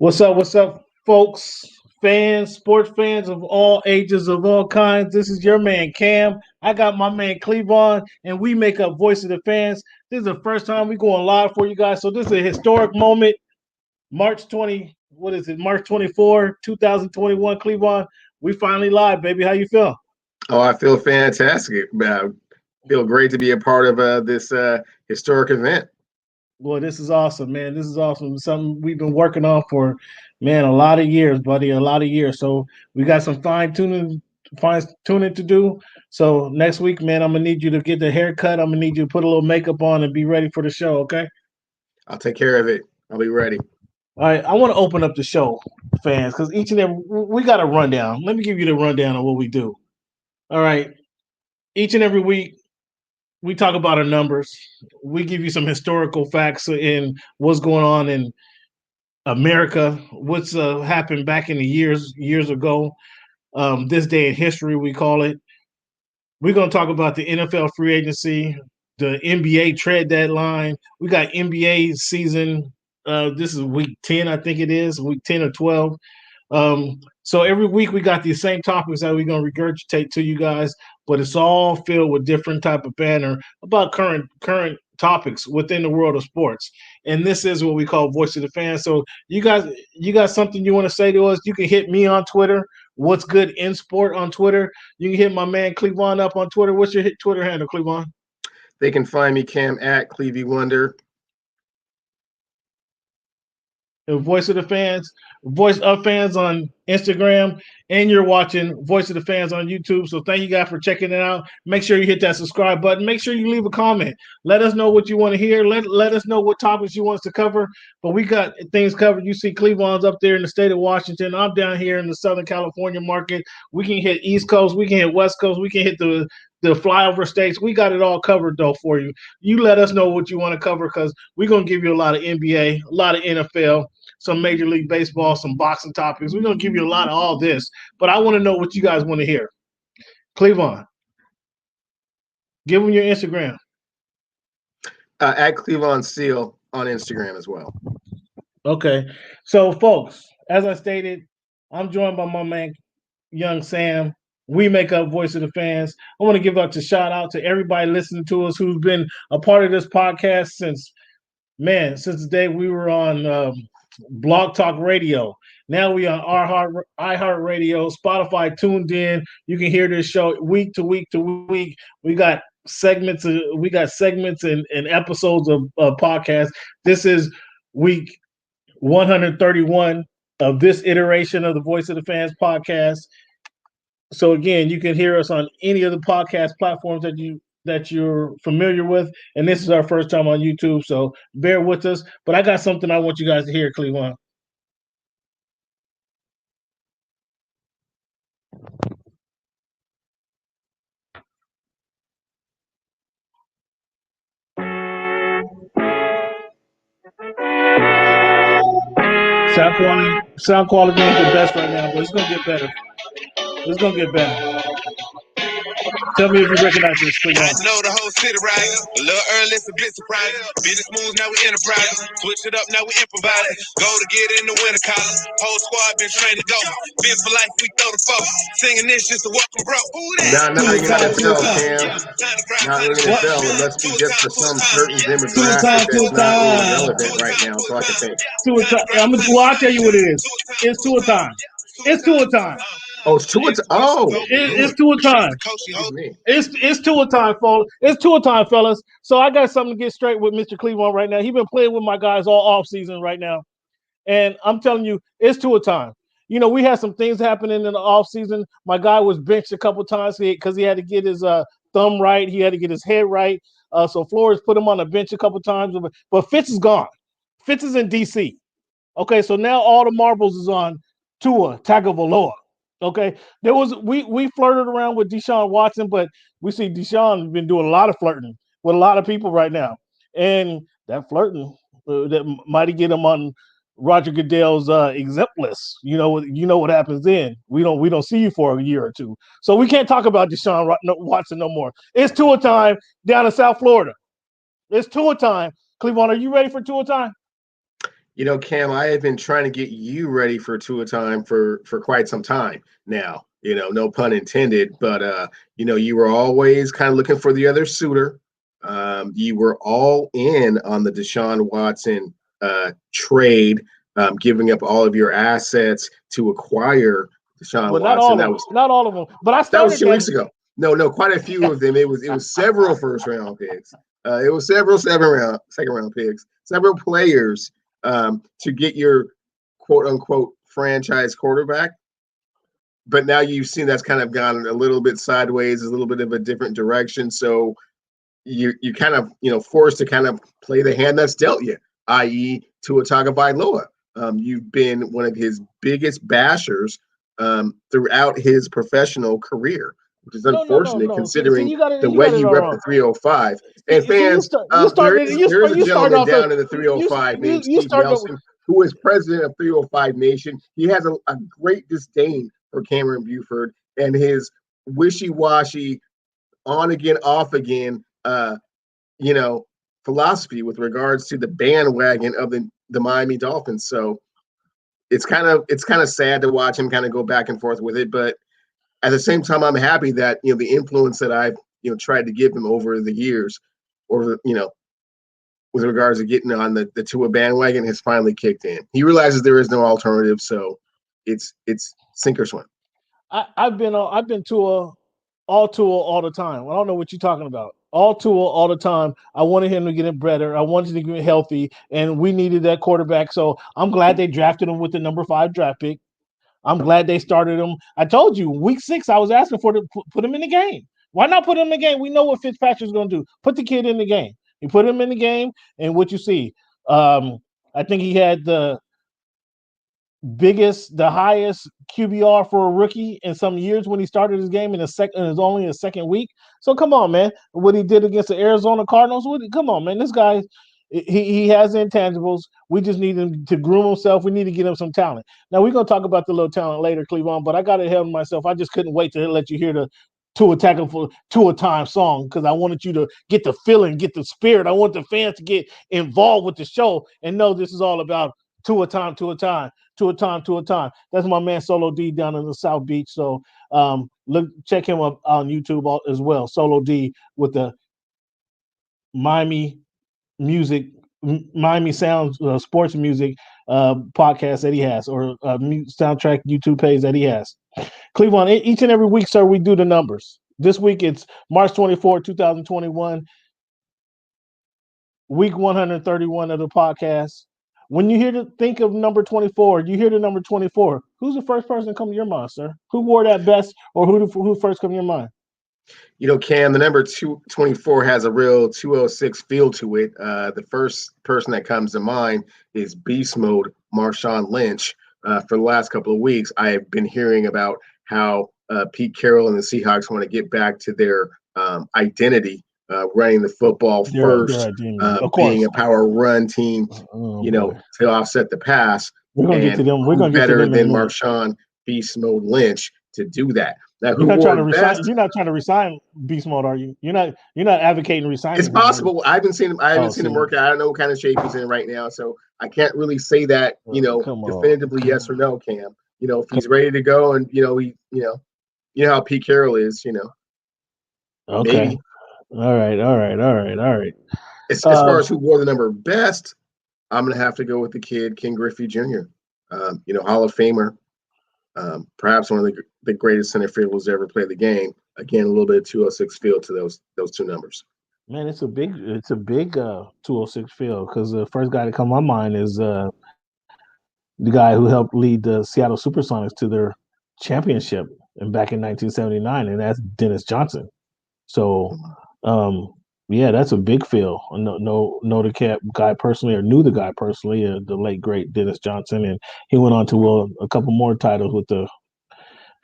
What's up, folks, fans, sports fans of all ages, of all kinds? This is your man Cam. I got my man Clevon, and we make up Voice of the Fans. This is the first time we going live for you guys, so this is a historic moment. March 20, what is it? March 24, 2021. Clevon, we finally live, baby. How you feel? Oh, I feel fantastic. Feel great to be a part of this historic event. Boy, this is awesome, man. This is awesome. Something we've been working on for, man, a lot of years, buddy, a lot of years. So we got some fine tuning to do. So next week, man, I'm gonna need you to get the haircut. I'm gonna need you to put a little makeup on and be ready for the show. Okay. I'll take care of it. I'll be ready. All right. I want to open up the show, fans, because each and every we got a rundown. Let me give you the rundown of what we do. All right. Each and every week, we talk about our numbers. We give you some historical facts in what's going on in America, what's happened back in the years ago. This day in history, we call it. We're going to talk about the NFL free agency, the NBA trade deadline. We got NBA season. This is week 10, I think it is, week 10 or 12. So every week we got these same topics that we're going to regurgitate to you guys, but it's all filled with different type of banner about current topics within the world of sports. And this is what we call Voice of the Fans. So you got something you want to say to us, you can hit me on Twitter. What's good in sport on Twitter? You can hit my man Clevon up on Twitter. What's your Twitter handle, Clevon? They can find me, Cam, at Clevy Wonder. Voice of the Fans, Voice of Fans on Instagram, and you're watching Voice of the Fans on YouTube. So thank you guys for checking it out. Make sure you hit that subscribe button. Make sure you leave a comment. Let us know what you want to hear. Let us know what topics you want us to cover. But we got things covered. You see Clevon's up there in the state of Washington. I'm down here in the Southern California market. We can hit East Coast. We can hit West Coast. We can hit the flyover states. We got it all covered, though, for you. You let us know what you want to cover because we're going to give you a lot of NBA, a lot of NFL, some Major League Baseball, some boxing topics. We're going to give you a lot of all this, but I want to know what you guys want to hear. Clevon, give them your Instagram. At Clevon Steele on Instagram as well. Okay. So, folks, as I stated, I'm joined by my man, Young Sam. We make up Voice of the Fans. I want to give a shout out to everybody listening to us who's been a part of this podcast since the day we were on Blog Talk Radio. Now we on iHeartRadio, Spotify, tuned in. You can hear this show week to week to week. We got segments and episodes of podcasts. This is week 131 of this iteration of the Voice of the Fans podcast. So again, you can hear us on any of the podcast platforms that you're familiar with. And this is our first time on YouTube, so bear with us. But I got something I want you guys to hear, Clevon. Sound quality ain't the best right now, but it's gonna get better. It's gonna get better. Tell me if you recognize this. I know the whole city right. A little early, it's a bit surprising. Business moves, now we enterprising. Switch it up, now we improvising. Go to get in the winter collar. Whole squad been trained to go. Been for life, we throw the folk. Singing this just to welcome bro. Not ringing a bell, Cam. Not ringing a bell. It must be just for some certain demographic that's not really relevant right now, so I can think. I'll tell you what it is. It's two a time. It's two a time. Oh, it's two a time. Oh, it's two a time. It's two a time, fellas. It's two a time, fellas. So I got something to get straight with Mr. Clevon right now. He's been playing with my guys all off season right now, and I'm telling you, it's two a time. You know, we had some things happening in the off season. My guy was benched a couple times because he had to get his thumb right. He had to get his head right. So Flores put him on the bench a couple times, but Fitz is gone. Fitz is in DC. Okay, so now all the marbles is on Tua Tagovailoa. Okay, we flirted around with Deshaun Watson, but we see Deshaun been doing a lot of flirting with a lot of people right now, and that flirting that might get him on Roger Goodell's exempt list. You know what happens then. We don't see you for a year or two, so we can't talk about Deshaun Watson no more. It's Tua time down in South Florida. It's Tua time. Clevon, are you ready for Tua time? Cam, I have been trying to get you ready for Tua time for quite some time now. No pun intended, but you were always kind of looking for the other suitor. You were all in on the Deshaun Watson trade, giving up all of your assets to acquire Deshaun Well, not Watson. all of them. Not all of them. But I That was started 2 weeks ago. No, quite a few of them. It was several first round picks. It was several second round picks, several players to get your quote unquote franchise quarterback. But now you've seen that's kind of gone a little bit sideways, a little bit of a different direction. So you kind of forced to kind of play the hand that's dealt you, i.e. Tua Tagovailoa. You've been one of his biggest bashers throughout his professional career, which is unfortunate No. See, considering you got it. the You way got it he all repped the wrong. 305. And See, fans, you there started. is a You started gentleman off. down in the 305 named You Steve started. Nelson, who is president of 305 Nation. He has a great disdain for Cameron Buford and his wishy-washy, on again, off again, philosophy with regards to the bandwagon of the Miami Dolphins. So it's kind of sad to watch him kind of go back and forth with it, but at the same time, I'm happy that the influence that I've tried to give him over the years, or with regards to getting on the Tua bandwagon, has finally kicked in. He realizes there is no alternative, so it's sink or swim. I've been Tua all the time. I don't know what you're talking about. All Tua all the time. I wanted him to get it better. I wanted to get healthy, and we needed that quarterback. So I'm glad they drafted him with the number 5 draft pick. I'm glad they started him. I told you, week 6, I was asking for to put him in the game. Why not put him in the game? We know what Fitzpatrick's going to do. Put the kid in the game. You put him in the game, and what you see, I think he had the highest QBR for a rookie in some years when he started his game in his only his second week. So come on, man. What he did against the Arizona Cardinals, come on, man. This guy, he has intangibles. We just need him to groom himself. We need to get him some talent. Now we're gonna talk about the little talent later, Clevon, but I got ahead of myself. I just couldn't wait to let you hear the Tua time song because I wanted you to get the feeling, get the spirit. I want the fans to get involved with the show and know this is all about Tua time. That's my man Solo D down in the South Beach. So check him up on YouTube as well. Solo D with the Miami Sounds sports music podcast that he has, or soundtrack YouTube page that he has. Clevon, each and every week, sir, we do the numbers. This week it's March 24, 2021, week 131 of the podcast. When you think of number 24, you hear the number 24. Who's the first person to come to your mind, sir? Who wore that best, or who first come to your mind? Cam, the number 224 has a real 206 feel to it. The first person that comes to mind is Beast Mode, Marshawn Lynch. For the last couple of weeks, I have been hearing about how Pete Carroll and the Seahawks want to get back to their identity, running the football first, being a power run team, to offset the pass. We're gonna get to them. We're gonna get to them than Marshawn Beast Mode Lynch to do that. Now, you're not trying to resign. You're not trying to resign Beast Mode, are you? You're not advocating resigning. It's possible. I haven't seen him. I haven't seen him work out. I don't know what kind of shape he's in right now, so I can't really say that. Definitively yes or no, Cam. If he's ready to go, and how Pete Carroll is. Okay. Maybe. All right. As far as who wore the number best, I'm gonna have to go with the kid King Griffey Jr. Hall of Famer. Perhaps one of the greatest center fielders to ever play the game. Again, a little bit of 206 feel to those two numbers. Man, it's a big 206 feel because the first guy to come to my mind is the guy who helped lead the Seattle Supersonics to their championship back in 1979, and that's Dennis Johnson. So, that's a big feel. Know the guy personally, or knew the guy personally, the late great Dennis Johnson, and he went on to win a couple more titles with the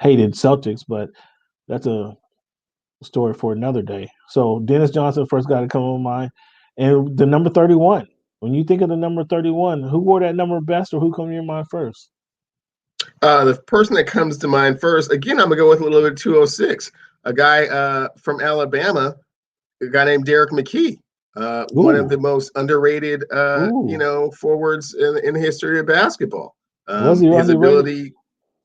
hated Celtics, but that's a story for another day. So Dennis Johnson, first guy to come to mind, and the number 31. When you think of the number 31, who wore that number best, or who comes to your mind first? The person that comes to mind first, again, I'm gonna go with a little bit of 206. A guy from Alabama, a guy named Derek Mckee. One of the most underrated, forwards in the history of basketball. Was he his underrated? ability.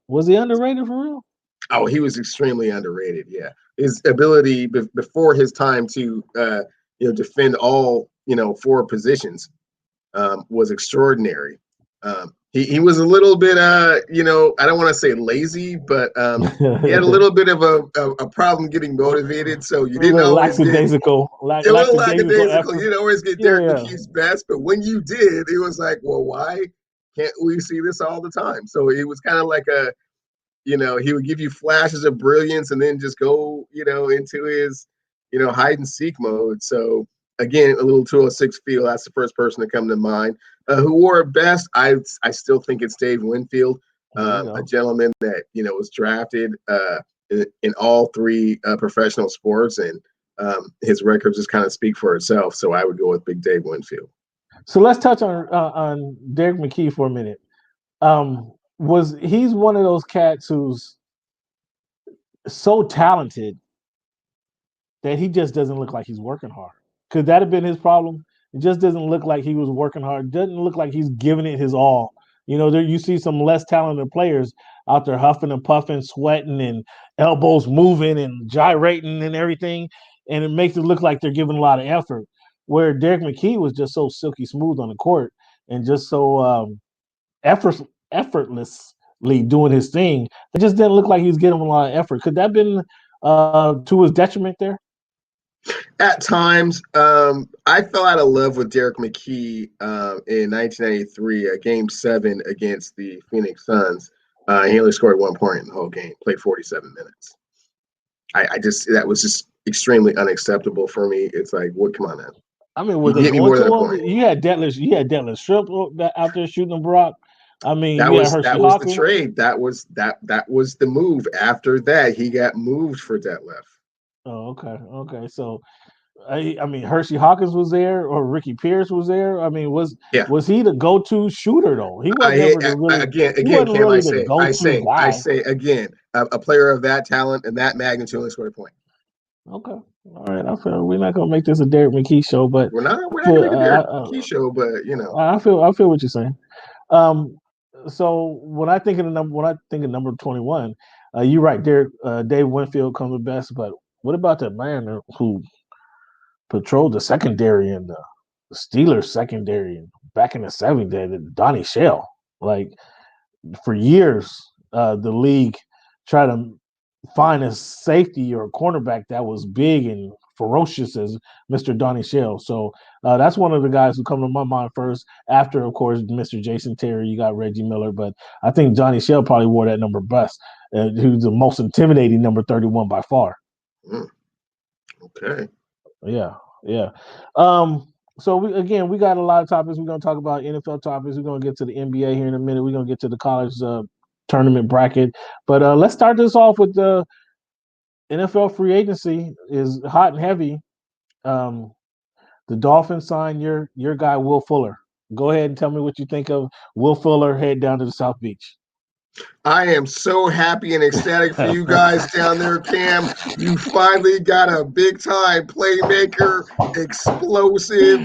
Was he underrated for real? Oh, he was extremely underrated. Yeah, his ability before his time to defend all four positions was extraordinary. He was a little bit I don't want to say lazy, but he had a little bit of a problem getting motivated. So you didn't always get lackadaisical, a little lackadaisical. effort. You didn't always get Derek McKee's best, but when you did, it was like, well, why can't we see this all the time? So it was kind of like he would give you flashes of brilliance and then just go, into his, hide and seek mode. So again, a little 206 feel. That's the first person to come to mind. Who wore it best? I still think it's Dave Winfield, a gentleman that was drafted in all three professional sports, and his records just kind of speak for itself. So I would go with Big Dave Winfield. So let's touch on Derek McKee for a minute. He's one of those cats who's so talented that he just doesn't look like he's working hard. Could that have been his problem? It just doesn't look like he was working hard. It doesn't look like he's giving it his all. There you see some less talented players out there huffing and puffing, sweating, and elbows moving and gyrating and everything, and it makes it look like they're giving a lot of effort. Where Derek McKee was just so silky smooth on the court and just so effortlessly doing his thing. It just didn't look like he was getting a lot of effort. Could that have been to his detriment there? At times, I fell out of love with Derek McKee in 1993, Game 7 against the Phoenix Suns. He only scored 1 point in the whole game, played 47 minutes. That was just extremely unacceptable for me. It's like, what? Come on, man. I mean, were they going to him? You had Detlef Strip out there shooting Brock. I mean, that was the trade. That was the move. After that, he got moved for Detlef. Oh, okay. So, I mean, Hershey Hawkins was there, or Ricky Pierce was there. I mean, was he the go-to shooter though? He wasn't never the really. Again, Cam, I say again, a player of that talent and that magnitude only scored a point. Okay, all right. I feel we're not gonna make this a Derek McKee show, but we're not gonna make a Derek McKee show, but I feel what you're saying. So when I think of number 21, you're right. Dave Winfield comes the best, but what about the man who patrolled the secondary and the Steelers secondary back in the 70s, Donnie Shell? Like for years, the league tried to find a safety or a cornerback that was big and ferocious as Mr. Donnie Shell. So that's one of the guys who come to my mind first. After, of course, Mr. Jason Terry, you got Reggie Miller, but I think Donnie Shell probably wore that number best. Who's the most intimidating number 31 by far. Okay. Yeah. So we got a lot of topics. We're gonna talk about NFL topics. We're gonna get to the NBA here in a minute. We're gonna get to the college tournament bracket. But let's start this off with the NFL free agency is hot and heavy. The Dolphins signed your guy Will Fuller. Go ahead and tell me what you think of Will Fuller head down to the South Beach. I am so happy and ecstatic for you guys down there, Cam. You finally got a big time playmaker, explosive,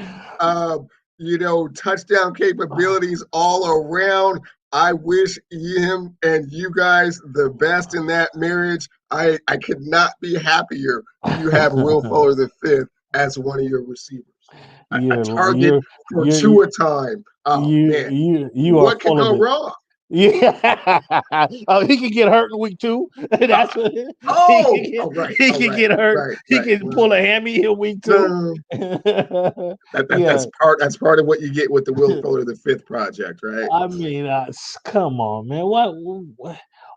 touchdown capabilities all around. I wish him and you guys the best in that marriage. I could not be happier you have Will Fuller the fifth as one of your receivers. A target for two a time. Oh, man. What could go wrong? Yeah. He can get hurt in week 2. That's what he can get hurt. Right, he can pull a hammy in week 2. That's part of what you get with the Will Fuller the fifth project, right? I mean, come on, man. What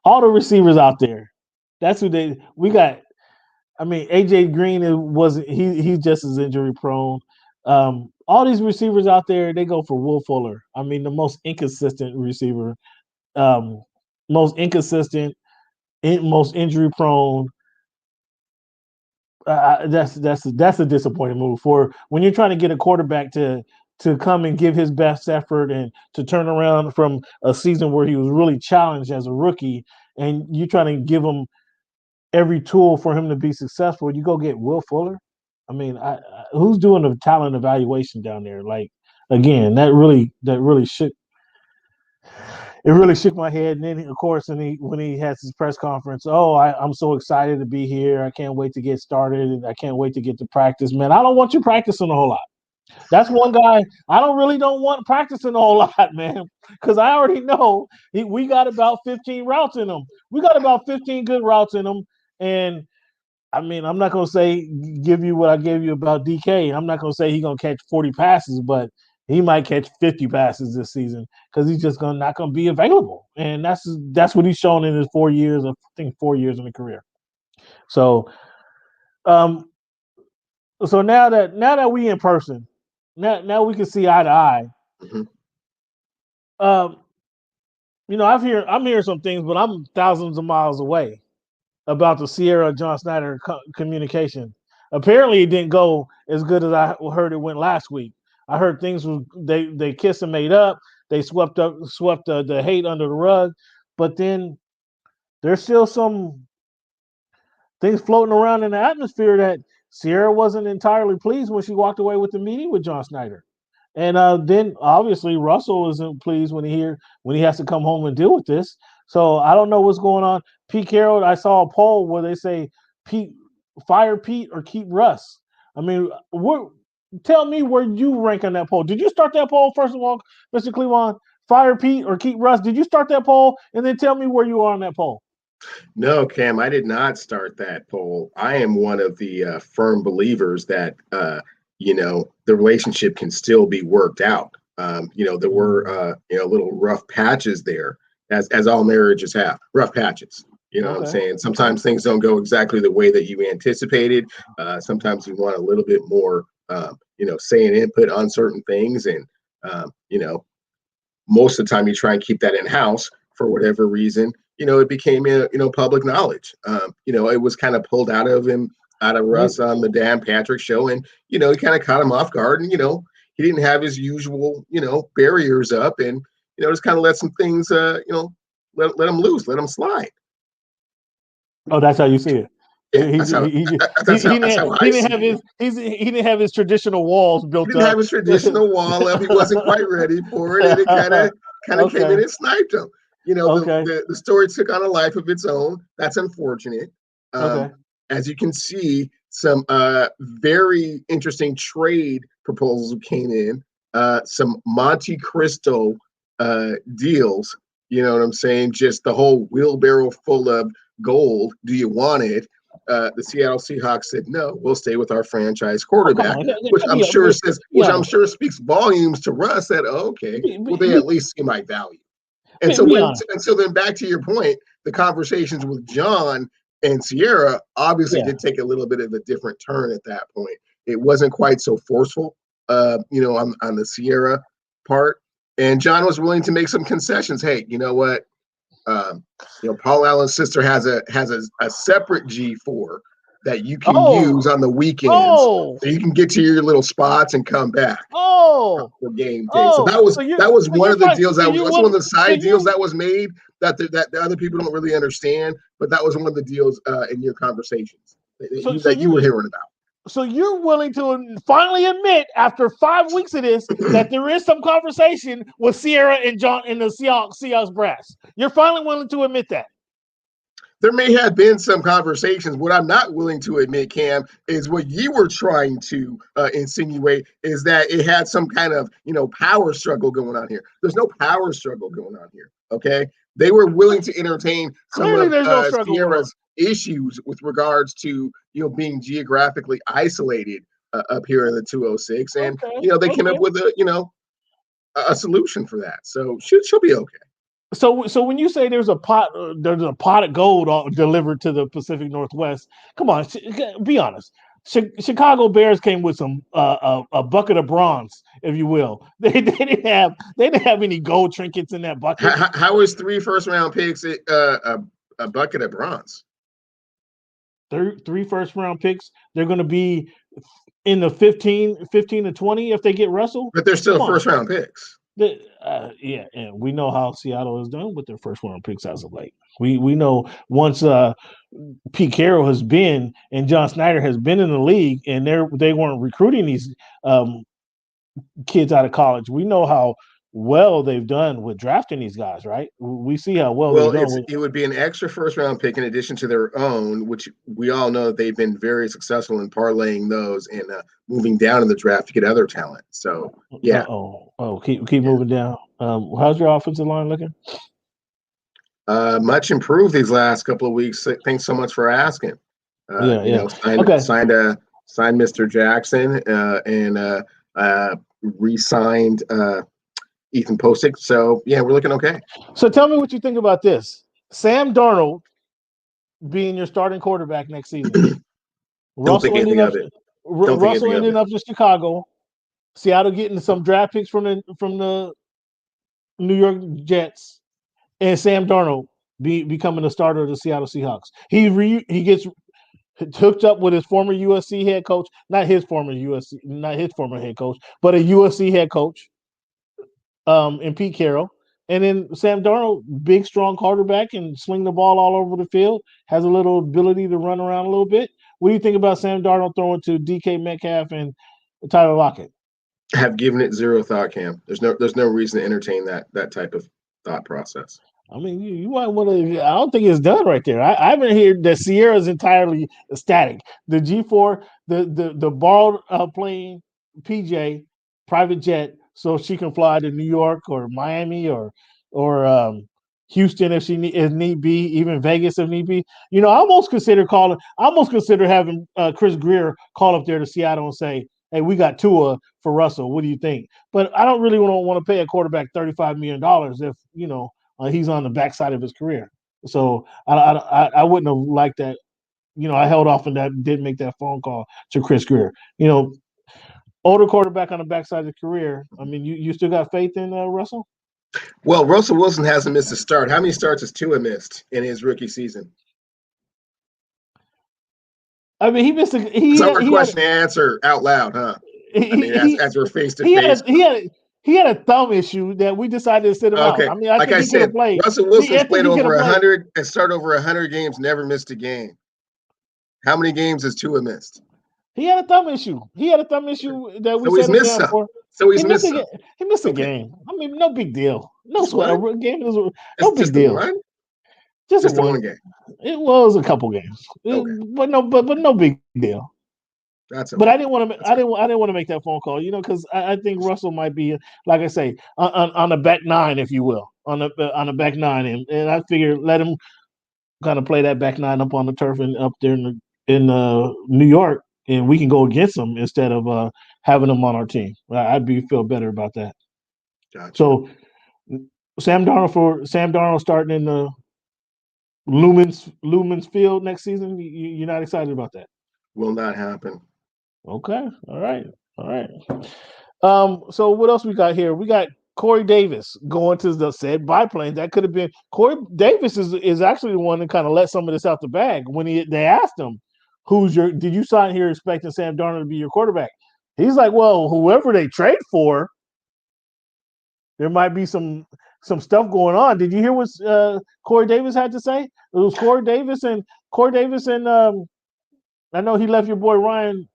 all the receivers out there? That's who we got. I mean, AJ Green he's just as injury prone. All these receivers out there, they go for Will Fuller. I mean, the most inconsistent receiver. Most inconsistent, most injury prone. That's a disappointing move for when you're trying to get a quarterback to come and give his best effort and to turn around from a season where he was really challenged as a rookie, and you're trying to give him every tool for him to be successful. You go get Will Fuller. I mean, who's doing the talent evaluation down there? Like, again, that really shook. It really shook my head. And then, of course, when he has his press conference, I'm so excited to be here. I can't wait to get started, and I can't wait to get to practice. Man, I don't want you practicing a whole lot. That's one guy I don't want practicing a whole lot, man, because I already know we got about 15 routes in him. We got about 15 good routes in him, and I mean, I'm not gonna say give you what I gave you about DK. I'm not gonna say he's gonna catch 40 passes, but he might catch 50 passes this season because he's just not gonna be available. And that's what he's shown in his 4 years. I think 4 years in the career. So, um, so now that we in person, now we can see eye to eye. Mhm. I'm hearing some things, but I'm thousands of miles away about the Sierra John Snyder communication. Apparently, it didn't go as good as I heard it went last week. I heard things was they kissed and made up. They swept the hate under the rug, but then there's still some things floating around in the atmosphere that Sierra wasn't entirely pleased when she walked away with the meeting with John Snyder. And then obviously Russell isn't pleased when he has to come home and deal with this. So I don't know what's going on. Pete Carroll, I saw a poll where they say fire Pete or keep Russ. I mean, tell me where you rank on that poll. Did you start that poll first of all, Mr. Clevon? Fire Pete or keep Russ? Did you start that poll? And then tell me where you are on that poll. No, Cam, I did not start that poll. I am one of the firm believers that the relationship can still be worked out. There were little rough patches there, as all marriages have, rough patches. You know what I'm saying? Sometimes things don't go exactly the way that you anticipated. Sometimes you want a little bit more, say and input on certain things, and most of the time you try and keep that in house for whatever reason. It became public knowledge. It was kind of pulled out of Russ on the Dan Patrick show, and he kind of caught him off guard, and he didn't have his usual barriers up, and just kind of let some things let him loose, let him slide. Oh, that's how you see it. Yeah, that's how I see it. He didn't have his traditional walls built up. He didn't have his traditional wall up. He wasn't quite ready for it, and it kind of came in and sniped him. The story took on a life of its own. That's unfortunate. As you can see, some very interesting trade proposals came in. Some Monte Cristo deals. You know what I'm saying? Just the whole wheelbarrow full of gold. Do you want it? The Seattle Seahawks said no. We'll stay with our franchise quarterback, which I'm sure speaks volumes to Russ. That well, they at least see my value. And so then back to your point, the conversations with John and Sierra obviously did take a little bit of a different turn at that point. It wasn't quite so forceful, on the Sierra part. And John was willing to make some concessions. Hey, you know what? Paul Allen's sister has a separate G4 that you can use on the weekends, so you can get to your little spots and come back for game day. So that was one of the deals. That's one of the side deals that was made that the other people don't really understand. But that was one of the deals in your conversations that you were hearing about. So you're willing to finally admit, after 5 weeks of this, that there is some conversation with Sierra and John in the Seahawks brass. You're finally willing to admit that. There may have been some conversations. What I'm not willing to admit, Cam, is what you were trying to insinuate is that it had some kind of, power struggle going on here. There's no power struggle going on here, okay? They were willing to entertain some of Sierra's issues with regards to, being geographically isolated up here in the 206. And, they came up with a solution for that. So she'll be okay. So when you say there's a pot of gold delivered to the Pacific Northwest, come on, be honest. Chicago Bears came with some a bucket of bronze, if you will. They didn't have any gold trinkets in that bucket. How is 3 first-round picks a bucket of bronze? 3 first-round picks. They're going to be in the 15 to 20 if they get Russell. But they're still first-round picks. Yeah, and we know how Seattle has done with their first round picks as of late. We know once Pete Carroll has been and John Snyder has been in the league, and they weren't recruiting these kids out of college. We know how well they've done with drafting these guys, right? We see how well they've done. It would be an extra first round pick in addition to their own, which we all know that they've been very successful in parlaying those and moving down in the draft to get other talent. So yeah. Keep moving down. How's your offensive line looking? Much improved these last couple of weeks. Thanks so much for asking. Signed Mr. Jackson and re-signed Ethan Posick. So yeah, we're looking okay. So tell me what you think about this. Sam Darnold being your starting quarterback next season. Russell ending up to Chicago. Seattle getting some draft picks from the New York Jets, and Sam Darnold becoming the starter of the Seattle Seahawks. He gets hooked up with his former USC head coach, not his former head coach, but a USC head coach, and Pete Carroll. And then Sam Darnold, big, strong quarterback, and swing the ball all over the field, has a little ability to run around a little bit. What do you think about Sam Darnold throwing to DK Metcalf and Tyler Lockett? Have given it zero thought, Cam. There's no reason to entertain that type of thought process. I mean, you might want to. I don't think it's done right there. I haven't heard that Sierra's entirely static. The G4, the borrowed plane, PJ, private jet, so she can fly to New York or Miami or Houston if need be, even Vegas if need be. I almost consider having Chris Greer call up there to Seattle and say, "Hey, we got Tua for Russell. What do you think?" But I don't really want to pay a quarterback $35 million if he's on the backside of his career. So I wouldn't have liked that. I held off on that, didn't make that phone call to Chris Greer. Older quarterback on the backside of his career. I mean, you still got faith in Russell? Well, Russell Wilson hasn't missed a start. How many starts has Tua missed in his rookie season? I mean, he missed a question to answer out loud, huh? As we're face to face. He had a thumb issue that we decided to sit him out. I mean, I think he could have played. Russell Wilson's played over 100 and started over 100 games, never missed a game. How many games has Tua missed? He had a thumb issue. That we set him down for. So he missed a game. I mean, no big deal. No sweat. A game is no big deal. Just one game. It was a couple games, but no big deal. That's okay. But I didn't want to make that phone call, because I think Russell might be, like I say, on the back nine, if you will, on the back nine, and I figured let him kind of play that back nine up on the turf and up there in New York, and we can go against them instead of having them on our team. I'd feel better about that. Gotcha. So Sam Darnold starting in the Lumens Field next season. You're not excited about that? Will not happen. Okay. All right. So what else we got here? We got Corey Davis going to the said biplane. That could have been Corey Davis is actually the one that kind of let some of this out the bag when they asked him, did you sign here expecting Sam Darnold to be your quarterback? He's like, well, whoever they trade for, there might be some stuff going on. Did you hear what Corey Davis had to say? It was Corey Davis and I know he left your boy Ryan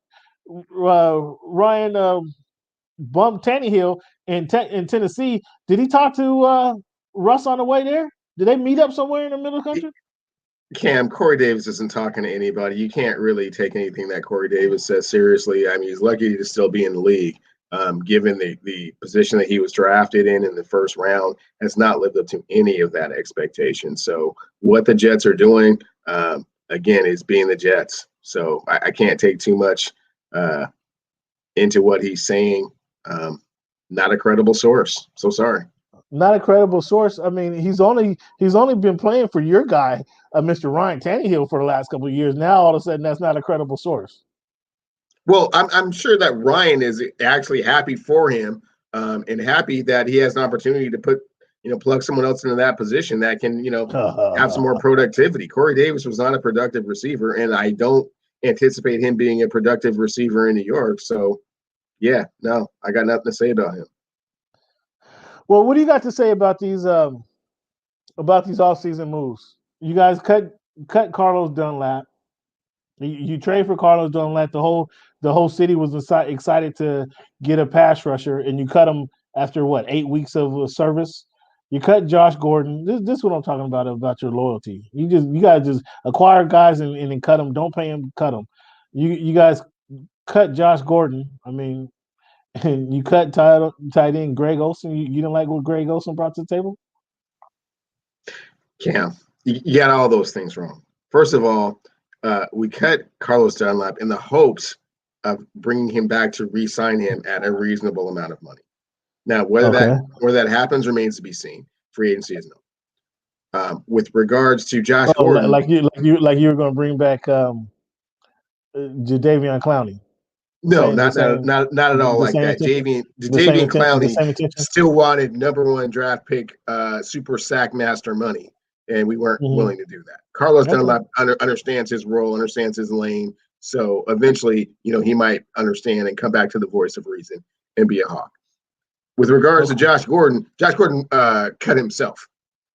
bumped Tannehill in Tennessee. Did he talk to Russ on the way there? Did they meet up somewhere in the middle of the country? Cam, Corey Davis isn't talking to anybody. You can't really take anything that Corey Davis says seriously. I mean, he's lucky to still be in the league, given the position that he was drafted in the first round, has not lived up to any of that expectation. So what the Jets are doing, again, is being the Jets. So I can't take too much into what he's saying. Not a credible source. So sorry. Not a credible source. I mean, he's only been playing for your guy, Mr. Ryan Tannehill, for the last couple of years. Now all of a sudden, that's not a credible source. Well, I'm sure that Ryan is actually happy for him, and happy that he has an opportunity to plug someone else into that position that can have some more productivity. Corey Davis was not a productive receiver, and I don't anticipate him being a productive receiver in New York. So, yeah, no, I got nothing to say about him. Well, what do you got to say about these off-season moves? You guys cut Carlos Dunlap. You trade for Carlos Dunlap. The whole city was excited to get a pass rusher, and you cut him after what 8 weeks of service. You cut Josh Gordon. This is what I'm talking about your loyalty. You guys just acquire guys and then cut them. Don't pay them. Cut them. You guys cut Josh Gordon. I mean, and you cut tight end Greg Olsen. You didn't like what Greg Olsen brought to the table? Cam, you got all those things wrong. First of all, we cut Carlos Dunlap in the hopes of bringing him back to re-sign him at a reasonable amount of money. Now, whether that happens remains to be seen. Free agency is no. With regards to Josh Gordon, like you were going to bring back Jadeveon Clowney. No, not at all like that. Jadeveon Clowney still wanted #1 draft pick, super sack master money, and we weren't willing to do that. Carlos Dunlap understands his role, understands his lane, so eventually, he might understand and come back to the voice of reason and be a Hawk. With regards to Josh Gordon cut himself.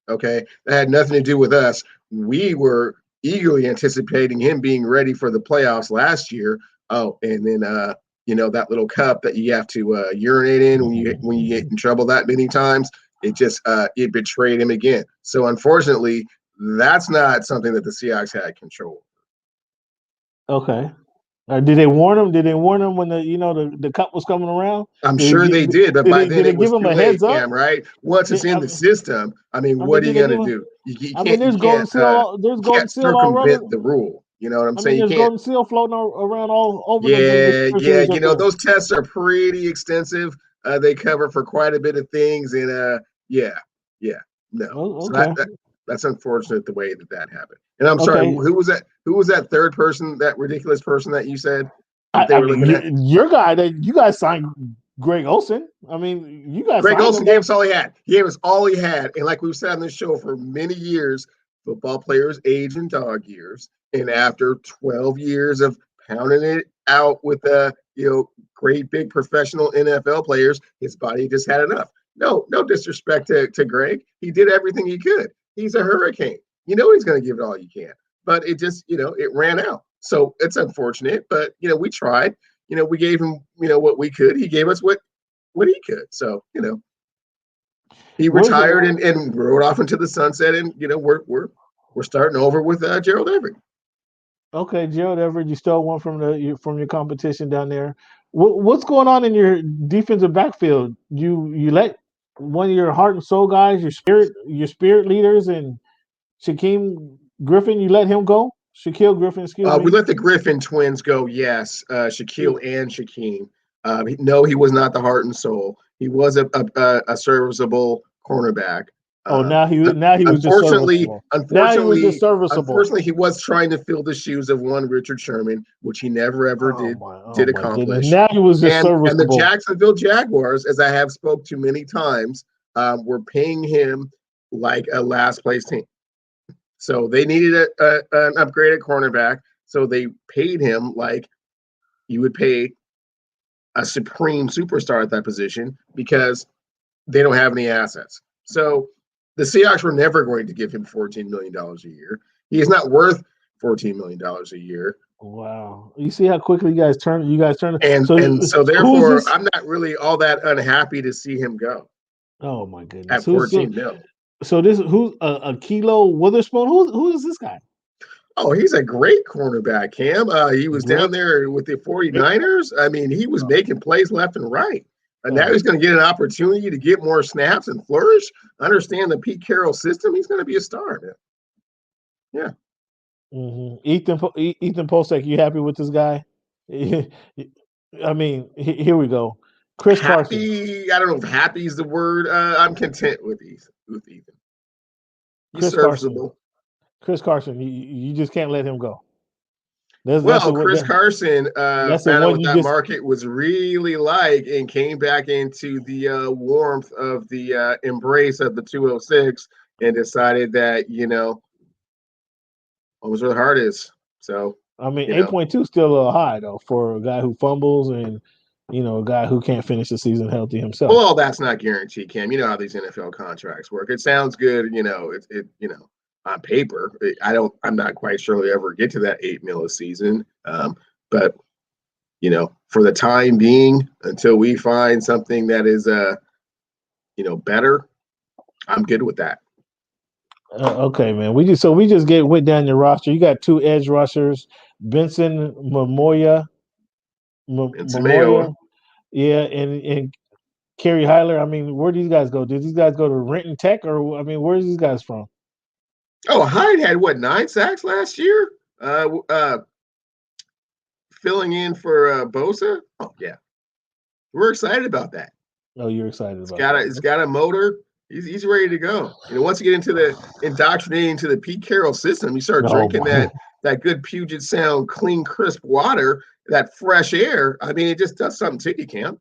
Okay, that had nothing to do with us. We were eagerly anticipating him being ready for the playoffs last year. Oh, and then that little cup that you have to urinate in when you get in trouble that many times, it betrayed him again. So unfortunately, that's not something that the Seahawks had control. Okay. Did they warn him? Did they warn him when the cup was coming around? I'm sure they did, but by then it was too late, Cam, right? Once it's in the system, what are you gonna do? You can't. There's golden seal. There's golden seal all running the rule. You know what I'm saying? There's golden seal floating around all over. Yeah. Those tests are pretty extensive. They cover for quite a bit of things, and no. Okay. So that's unfortunate the way that happened. And I'm sorry, who was that? Who was that third person? That ridiculous person that you said they were looking at? Your guy that you guys signed, Greg Olsen. I mean, you guys. Greg Olsen gave us all he had. He gave us all he had, and like we've said on this show for many years, football players age in dog years. And after 12 years of pounding it out with great big professional NFL players, his body just had enough. No disrespect to Greg. He did everything he could. He's a hurricane. He's going to give it all you can. But it just, it ran out. So it's unfortunate. But, we tried. We gave him, what we could. He gave us what he could. So, he retired and rode off into the sunset. And, we're starting over with Gerald Everett. Okay, Gerald Everett, you stole one from your competition down there. What's going on in your defensive backfield? You let one of your heart and soul guys, your spirit leaders, and Shaquille Griffin, you let him go? Shaquille Griffin, excuse me. We let the Griffin twins go, yes. Shaquille and Shaquem. No, he was not the heart and soul. He was a serviceable cornerback. Now he was just serviceable. Unfortunately, he was trying to fill the shoes of one Richard Sherman, which he never ever did accomplish. Now he was just serviceable. And the Jacksonville Jaguars, as I have spoke to many times, were paying him like a last place team. So they needed an upgraded cornerback. So they paid him like you would pay a supreme superstar at that position because they don't have any assets. So the Seahawks were never going to give him $14 million a year. He is not worth $14 million a year. Wow. You see how quickly you guys turn. And so therefore, I'm not really all that unhappy to see him go. Oh, my goodness. At $14 million. So who's a Kilo Witherspoon? Who is this guy? Oh, he's a great cornerback, Cam. He was down there with the 49ers. I mean, he was making plays left and right. And now he's going to get an opportunity to get more snaps and flourish, understand the Pete Carroll system. He's going to be a star, man. Yeah. Mm-hmm. Ethan Posek, you happy with this guy? I mean, here we go. Chris Carson. I don't know if happy is the word. I'm content with Ethan. He's serviceable. Chris Carson, you just can't let him go. Chris Carson found out what that market was really like and came back into the warmth of the embrace of the 206 and decided that, what was where the heart is. So, I mean, 8.2 is still a little high, though, for a guy who fumbles and a guy who can't finish the season healthy himself. Well, that's not guaranteed, Cam. You know how these NFL contracts work. It sounds good, on paper. I'm not quite sure he'll ever get to that $8 million a season. But for the time being, until we find something that is better, I'm good with that. Okay, man. We just went down your roster. You got 2 edge rushers, Benson Mamoya. Yeah, and Kerry Hyler. I mean, where do these guys go? Did these guys go to Renton Tech, or where's these guys from? Oh, Hyde had 9 sacks last year? Filling in for Bosa? Oh, yeah. We're excited about that. Oh, you're excited about that. It's got a motor. He's ready to go. Once you get into the indoctrinating to the Pete Carroll system, you start drinking that good Puget Sound clean, crisp water, that fresh air. I mean, it just does something to you, Cam.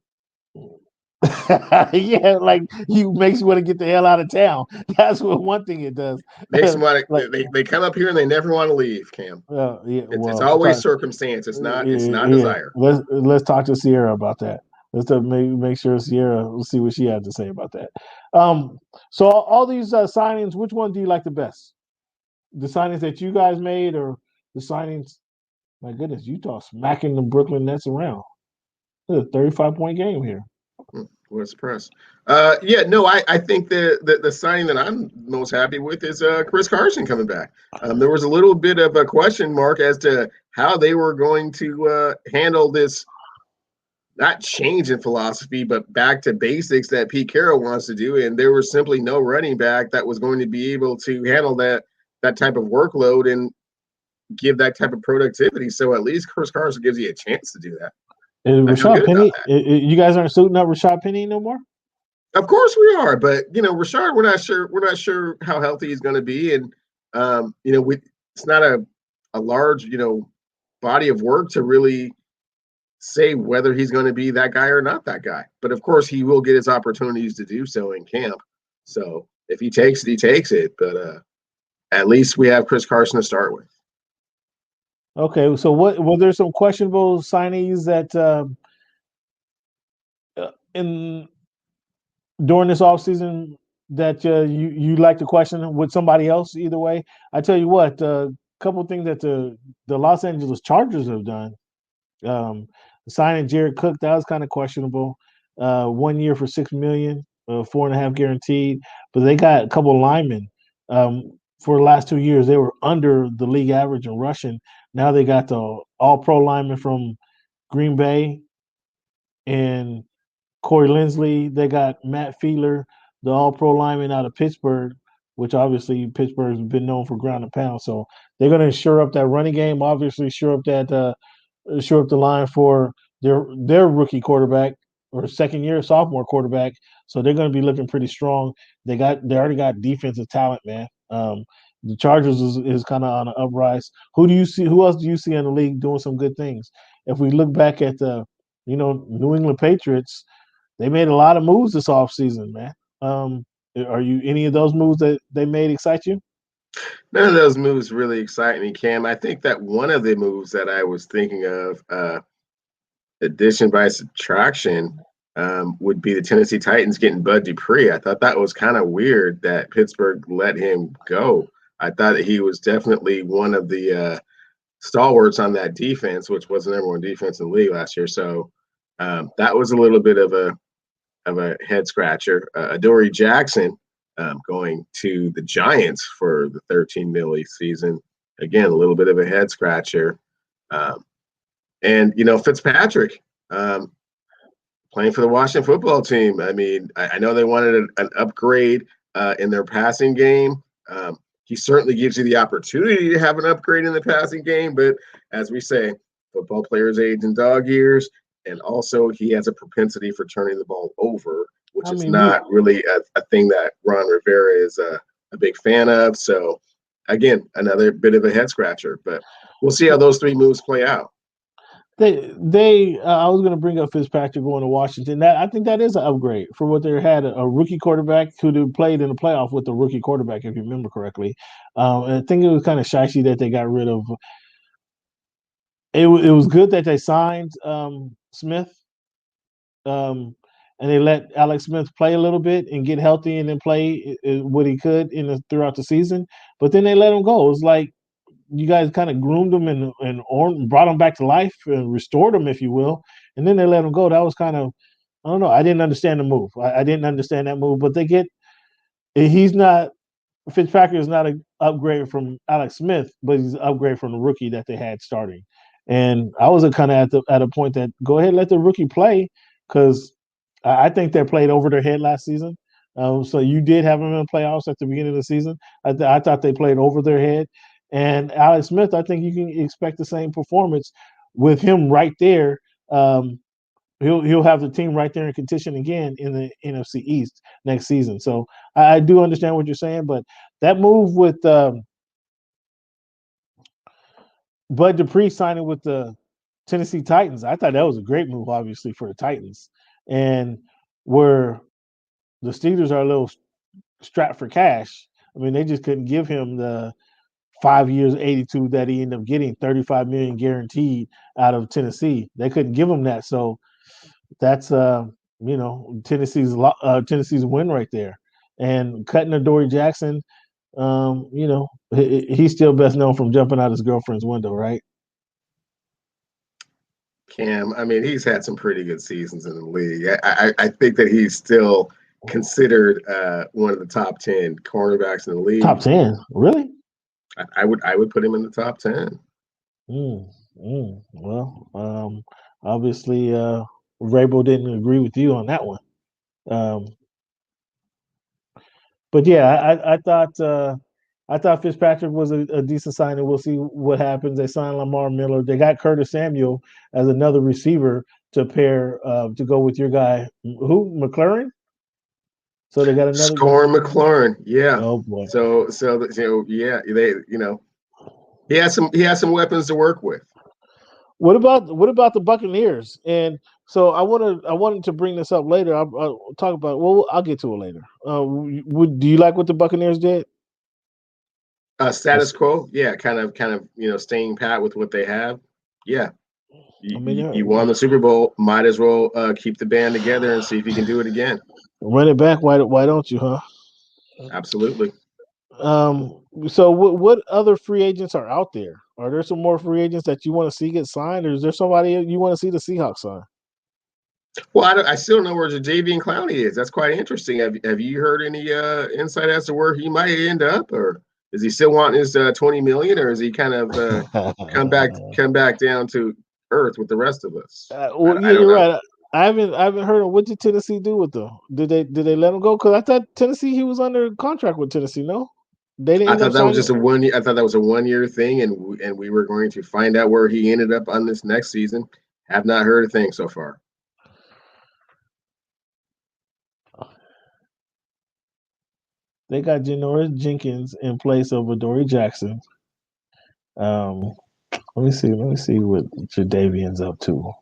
Yeah, like makes you want to get the hell out of town. That's what one thing it does. Makes them want to. They come up here and they never want to leave, Cam. It's always circumstance. It's not desire. Let's talk to Sierra about that. Let's make sure Sierra. We'll see what she has to say about that. So all these signings, which one do you like the best? The signings that you guys made, or the signings? My goodness, Utah smacking the Brooklyn Nets around. It's a 35-point game here. What a surprise. I think the signing that I'm most happy with is Chris Carson coming back. There was a little bit of a question mark as to how they were going to handle this, not change in philosophy, but back to basics that Pete Carroll wants to do. And there was simply no running back that was going to be able to handle that type of workload and give that type of productivity. So at least Chris Carson gives you a chance to do that. Rashad Penny, you guys aren't suiting up Rashad Penny no more? Of course we are, but Rashad, we're not sure how healthy he's going to be, and it's not a large body of work to really say whether he's going to be that guy or not that guy. But of course, he will get his opportunities to do so in camp. So if he takes it, he takes it. But at least we have Chris Carson to start with. Okay, so were there some questionable signees that during this offseason that you like to question with somebody else? Either way, I tell you what, a couple things that the Los Angeles Chargers have done. Signing Jared Cook, that was kind of questionable. 1 year for $6 million, 4.5 guaranteed, but they got a couple of linemen. For the last 2 years, they were under the league average in rushing. Now they got the all-pro lineman from Green Bay and Corey Linsley. They got Matt Fiedler, the all-pro lineman out of Pittsburgh, which obviously Pittsburgh's been known for ground and pound. So they're going to shore up that running game, obviously shore up the line for their rookie quarterback or sophomore quarterback. So they're going to be looking pretty strong. They already got defensive talent, man. The Chargers is kind of on an uprise. Who else do you see in the league doing some good things? If we look back at the, New England Patriots, they made a lot of moves this offseason, man. Are you any of those moves that they made excite you? None of those moves really excite me, Cam. I think that one of the moves that I was thinking of, addition by subtraction, would be the Tennessee Titans getting Bud Dupree. I thought that was kind of weird that Pittsburgh let him go. I thought that he was definitely one of the stalwarts on that defense, which was the number one defense in the league last year. So that was a little bit of a head scratcher. Adoree Jackson going to the Giants for the $13 million season. Again, a little bit of a head scratcher. And Fitzpatrick playing for the Washington football team. I mean, I know they wanted an upgrade in their passing game. He certainly gives you the opportunity to have an upgrade in the passing game, but as we say, football players age in dog years, and also he has a propensity for turning the ball over, which is not really a thing that Ron Rivera is a big fan of. So, again, another bit of a head scratcher, but we'll see how those three moves play out. I was going to bring up Fitzpatrick going to Washington. I think that is an upgrade for what they had, a rookie quarterback who played in the playoff with the rookie quarterback, if you remember correctly. And I think it was kind of shicey that they got rid of. It was good that they signed Smith and they let Alex Smith play a little bit and get healthy and then play what he could throughout the season. But then they let him go. It was like you guys kind of groomed him and brought him back to life and restored him, if you will, and then they let him go. That was kind of, I don't know. I didn't understand the move. I didn't understand that move. But he's not. Fitzpatrick is not an upgrade from Alex Smith, but he's an upgrade from the rookie that they had starting. And I was kind of at a point that go ahead, let the rookie play, because I think they played over their head last season. So you did have them in the playoffs at the beginning of the season. I thought they played over their head. And Alex Smith, I think you can expect the same performance with him right there. He'll have the team right there in contention again in the NFC East next season. So I do understand what you're saying, but that move with Bud Dupree signing with the Tennessee Titans, I thought that was a great move, obviously, for the Titans. And where the Steelers are a little strapped for cash, I mean, they just couldn't give him the 5 years, 82 that he ended up getting, 35 million guaranteed out of Tennessee. They couldn't give him that. So that's Tennessee's win right there. And cutting Adoree Jackson, he's still best known from jumping out his girlfriend's window, right? Cam, I mean, he's had some pretty good seasons in the league. I think that he's still considered one of the top 10 cornerbacks in the league. Top 10, really? I would put him in the top 10. Well, obviously, Vrabel didn't agree with you on that one. But yeah, I thought Fitzpatrick was a decent signing. We'll see what happens. They signed Lamar Miller. They got Curtis Samuel as another receiver to pair to go with your guy, who McLaurin. So they got another Scoring McLaurin, yeah. Oh boy. So yeah, he has some weapons to work with. What about the Buccaneers? And so I wanted to bring this up later. I'll talk about. Well, I'll get to it later. Do you like what the Buccaneers did? Status quo, yeah, kind of staying pat with what they have. Yeah, you won the Super Bowl. Might as well keep the band together and see if you can do it again. Run it back. Why don't you, huh? Absolutely. So what other free agents are out there? Are there some more free agents that you want to see get signed, or is there somebody you want to see the Seahawks sign? Well, I still don't know where Jadeveon Clowney is. That's quite interesting. Have you heard any insight as to where he might end up, or is he still wanting his $20 million, or is he kind of come back down to earth with the rest of us? You're right. I haven't heard of what did Tennessee do with them. Did they let him go? Because I thought Tennessee, he was under contract with Tennessee. No, they didn't. I thought that was just a 1 year. I thought that was a 1 year thing, and we were going to find out where he ended up on this next season. Have not heard a thing so far. They got Janoris Jenkins in place of Adoree Jackson. Let me see what Jadeveon's up to.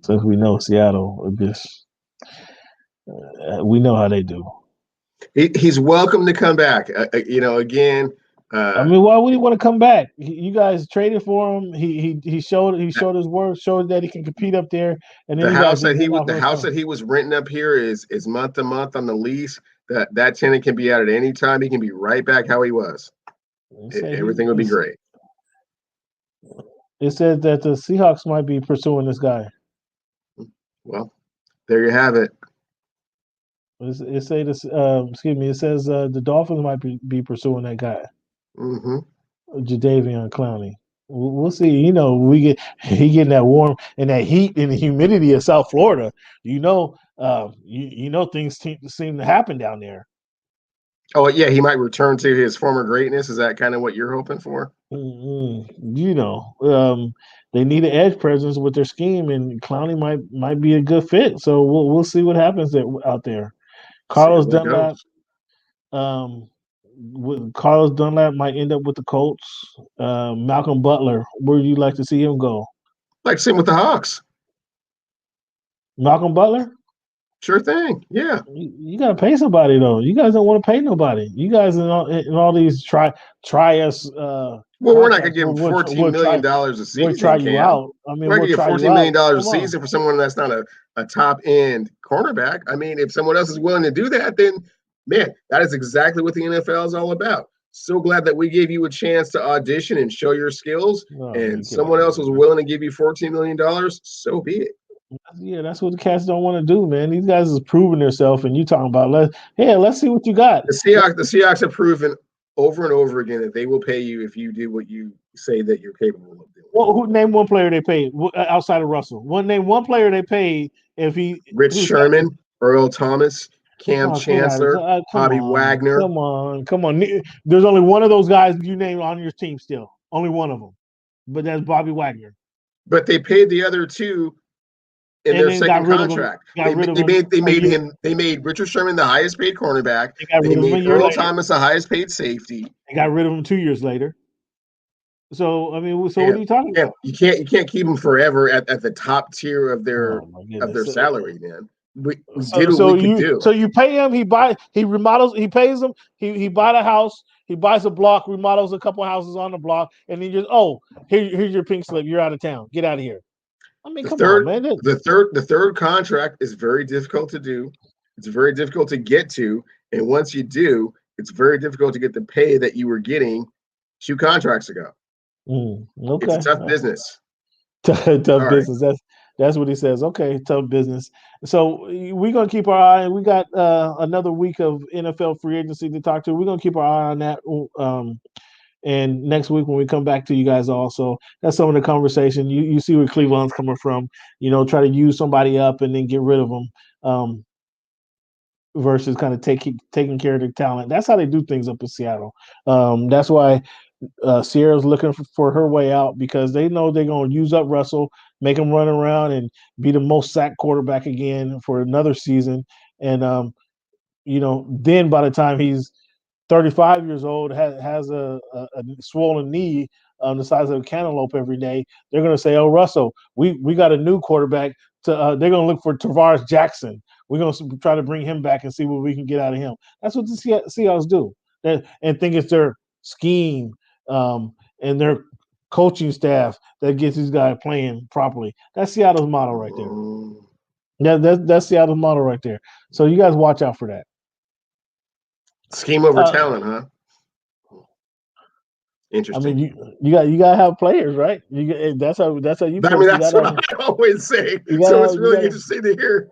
Since we know Seattle, we know how they do. He's welcome to come back. Again. I mean, why would he want to come back? You guys traded for him. He showed his work, showed that he can compete up there. And then the house that he was renting up here is month to month on the lease. That tenant can be out at any time. He can be right back how he was. Everything will be great. It said that the Seahawks might be pursuing this guy. Well, there you have it. It says the Dolphins might be pursuing that guy. Mm-hmm. Jadeveon Clowney. We'll see. He getting that warm and that heat and the humidity of South Florida. Things seem to happen down there. Oh yeah, he might return to his former greatness. Is that kind of what you're hoping for? Mm-hmm. They need an edge presence with their scheme, and Clowney might be a good fit. So we'll see what happens out there. Carlos Dunlap. Carlos Dunlap might end up with the Colts. Malcolm Butler, where would you like to see him go? Like same with the Hawks. Malcolm Butler? Sure thing. Yeah. You got to pay somebody though. You guys don't want to pay nobody. You guys in all these try us. Well, we're not going to give them $14 million a season. We'll try you out. I mean, we're going to get $14 million a season season for someone that's not a top end cornerback. I mean, if someone else is willing to do that, then man, that is exactly what the NFL is all about. So glad that we gave you a chance to audition and show your skills, and someone else was willing to give you $14 million. So be it. Yeah, that's what the Cats don't want to do, man. These guys is proving themselves, and you talking about let's see what you got. The Seahawks have proven over and over again that they will pay you if you do what you say that you're capable of doing. Well, who name one player they paid outside of Russell? Name one player they paid if he Rich Sherman, Earl Thomas, Cam Chancellor, Bobby Wagner. Come on. There's only one of those guys you name on your team still. Only one of them, but that's Bobby Wagner. But they paid the other two in their second contract. They made Richard Sherman the highest paid cornerback. They made Earl Thomas the highest paid safety. They got rid of him 2 years later. So I mean, what are you talking about? You can't keep them forever at the top tier of their salary, man. We did what we could do. So you pay him, he remodels, he pays him, he buys a house, he buys a block, remodels a couple houses on the block, and then just here's your pink slip, you're out of town, get out of here. I mean, come on, man. The third contract is very difficult to do. It's very difficult to get to, and once you do, it's very difficult to get the pay that you were getting 2 contracts ago. Okay, it's a tough business. Tough business. Right. That's what he says. Okay, tough business. So we're gonna keep our eye. We got another week of NFL free agency to talk to. We're gonna keep our eye on that. And next week when we come back to you guys, also that's some of the conversation. You see where Clevon's coming from. Try to use somebody up and then get rid of them. Versus kind of taking care of the talent. That's how they do things up in Seattle. That's why Sierra's looking for her way out, because they know they're going to use up Russell, make him run around and be the most sacked quarterback again for another season. And, then by the time he's 35 years old, has a swollen knee the size of a cantaloupe every day, they're going to say, oh, Russell, we got a new quarterback. They're going to look for Tavares Jackson. We're going to try to bring him back and see what we can get out of him. That's what the Seahawks do. And think it's their scheme and their coaching staff that gets these guys playing properly. That's Seattle's model right there. That's Seattle's model right there. So you guys watch out for that. Scheme over talent, huh? Interesting. I mean, you got to have players, right? That's how you. I mean, that's what I always say. So it's really interesting to hear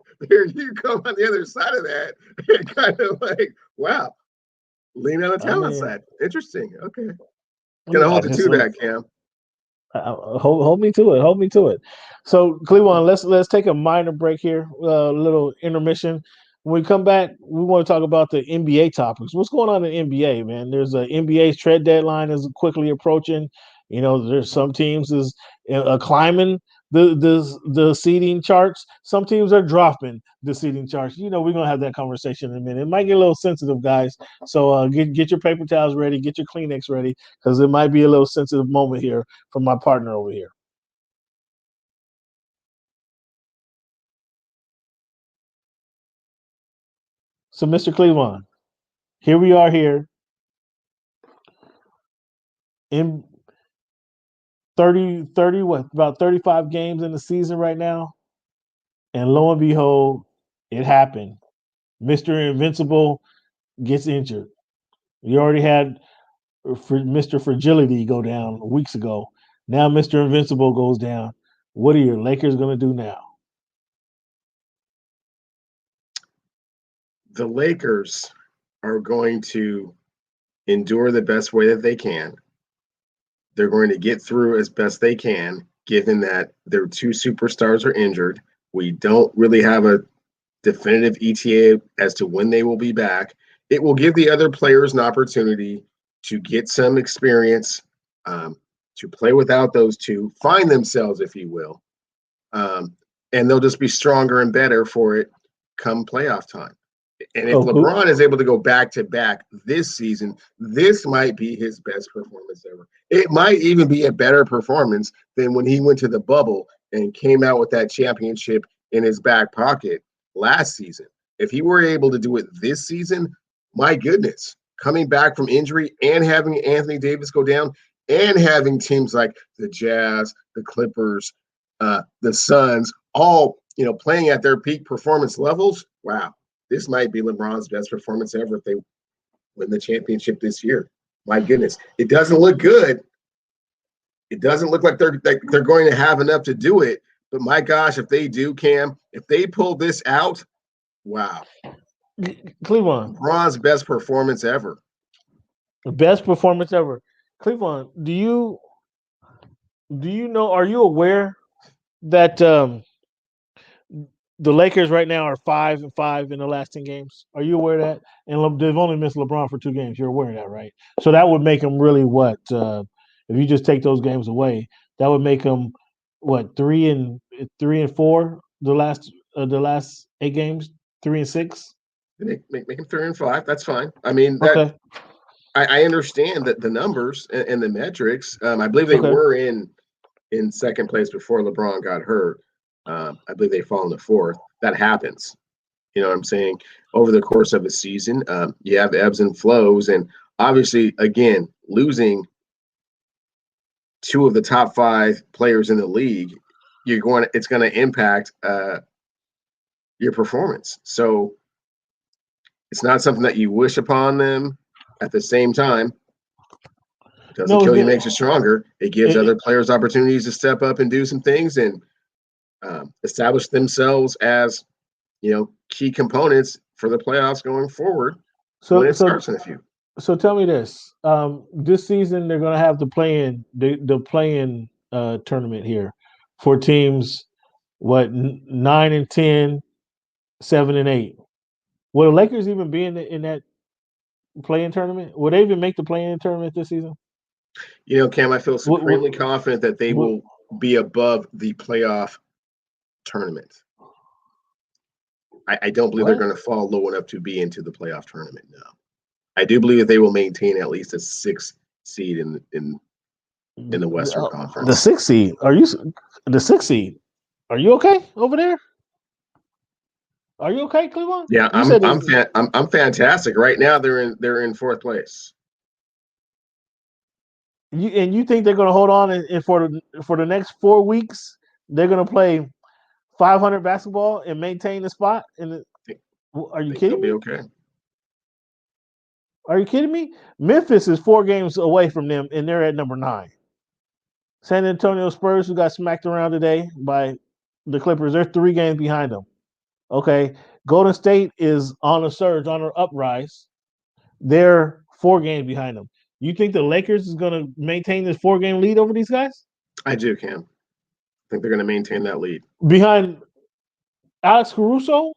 you come on the other side of that and kind of like, wow, lean on the talent side. Interesting. Okay, gonna hold the two back, Cam. Hold me to it. So, Clevon, let's take a minor break here, a little intermission. When we come back, we want to talk about the NBA topics. What's going on in the NBA, man? There's a NBA trade deadline is quickly approaching. There's some teams is climbing the seeding charts. Some teams are dropping the seeding charts. We're gonna have that conversation in a minute. It might get a little sensitive, guys. So get your paper towels ready, get your Kleenex ready, because it might be a little sensitive moment here from my partner over here. So, Mr. Clevon, here we are here in 30, about 35 games in the season right now. And lo and behold, it happened. Mr. Invincible gets injured. You already had Mr. Fragility go down weeks ago. Now Mr. Invincible goes down. What are your Lakers going to do now? The Lakers are going to endure the best way that they can. They're going to get through as best they can, given that their 2 superstars are injured. We don't really have a definitive ETA as to when they will be back. It will give the other players an opportunity to get some experience, to play without those 2, find themselves, if you will. And they'll just be stronger and better for it come playoff time. And if LeBron is able to go back-to-back this season, this might be his best performance ever. It might even be a better performance than when he went to the bubble and came out with that championship in his back pocket. last season. If he were able to do it this season, my goodness, coming back from injury and having Anthony Davis go down and having teams like the Jazz, the Clippers, the Suns, all playing at their peak performance levels. Wow, this might be LeBron's best performance ever if they win the championship this year. My goodness, it doesn't look good. It doesn't look like they're going to have enough to do it. But my gosh, if they do, Cam, if they pull this out, wow. Clevon, LeBron's best performance ever. Best performance ever. Clevon, do you know? Are you aware that the Lakers right now are 5-5 in the last 10 games? Are you aware of that? And they've only missed LeBron for 2 games. You're aware of that, right? So that would make them really what? If you just take those games away, that would make them what 3-4 the last 8 games, 3-6. Make them 3-5. That's fine. I mean, Okay. I understand that the numbers and the metrics. I believe they were in second place before LeBron got hurt. I believe they fall in the 4th. That happens. You know what I'm saying? Over the course of a season, you have ebbs and flows, and obviously, again, losing 2 of the top 5 players in the league, it's going to impact your performance. So it's not something that you wish upon them. At the same time, it doesn't kill you, makes you stronger. It gives other players opportunities to step up and do some things and establish themselves as key components for the playoffs going forward when it starts in a few. So tell me this: this season they're going to have the play-in tournament here for teams 9-10, 7-8. Will the Lakers even be in that play-in tournament? Will they even make the play-in tournament this season? Cam, I feel supremely confident that they will be above the playoff tournament. I don't believe they're going to fall low enough to be into the playoff tournament. No, I do believe that they will maintain at least a 6th seed in the Western Conference. The 6th seed? The 6th seed? Are you okay over there? Are you okay, Clevon? Yeah, I'm fantastic. Right now, they're in 4th place. You think they're going to hold on and for the next 4 weeks they're going to play 500 basketball and maintain the spot? Are you kidding me? They'll be okay. Are you kidding me? Memphis is 4 games away from them, and they're at number 9. San Antonio Spurs, who got smacked around today by the Clippers, they're 3 games behind them. Okay, Golden State is on a surge, on an uprise. They're 4 games behind them. You think the Lakers is going to maintain this 4-game lead over these guys? I do, Cam. I think they're going to maintain that lead. Behind Alex Caruso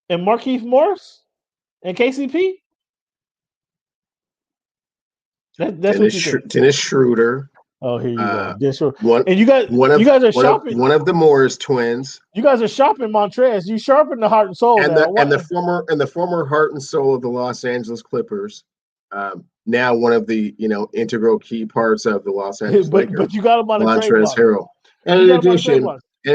and Markieff Morris and KCP? That's what you think. Dennis Schroeder. Oh, here you go. And you guys are shopping. One of the Morris twins. You guys are shopping Montrez. You sharpen the heart and soul. And the former heart and soul of the Los Angeles Clippers. Now one of the integral key parts of the Los Angeles Lakers. But you got him on a trade block. Harrell. And in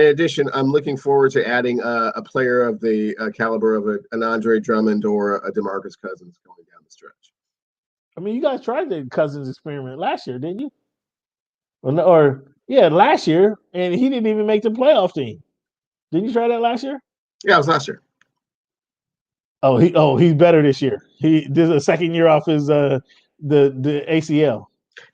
addition, I'm looking forward to adding a player of the caliber of an Andre Drummond or a DeMarcus Cousins going down the stretch. I mean, you guys tried the Cousins experiment last year, didn't you? Last year, and he didn't even make the playoff team. Didn't you try that last year? Yeah, it was last year. He's better this year. He did a second year off his the ACL.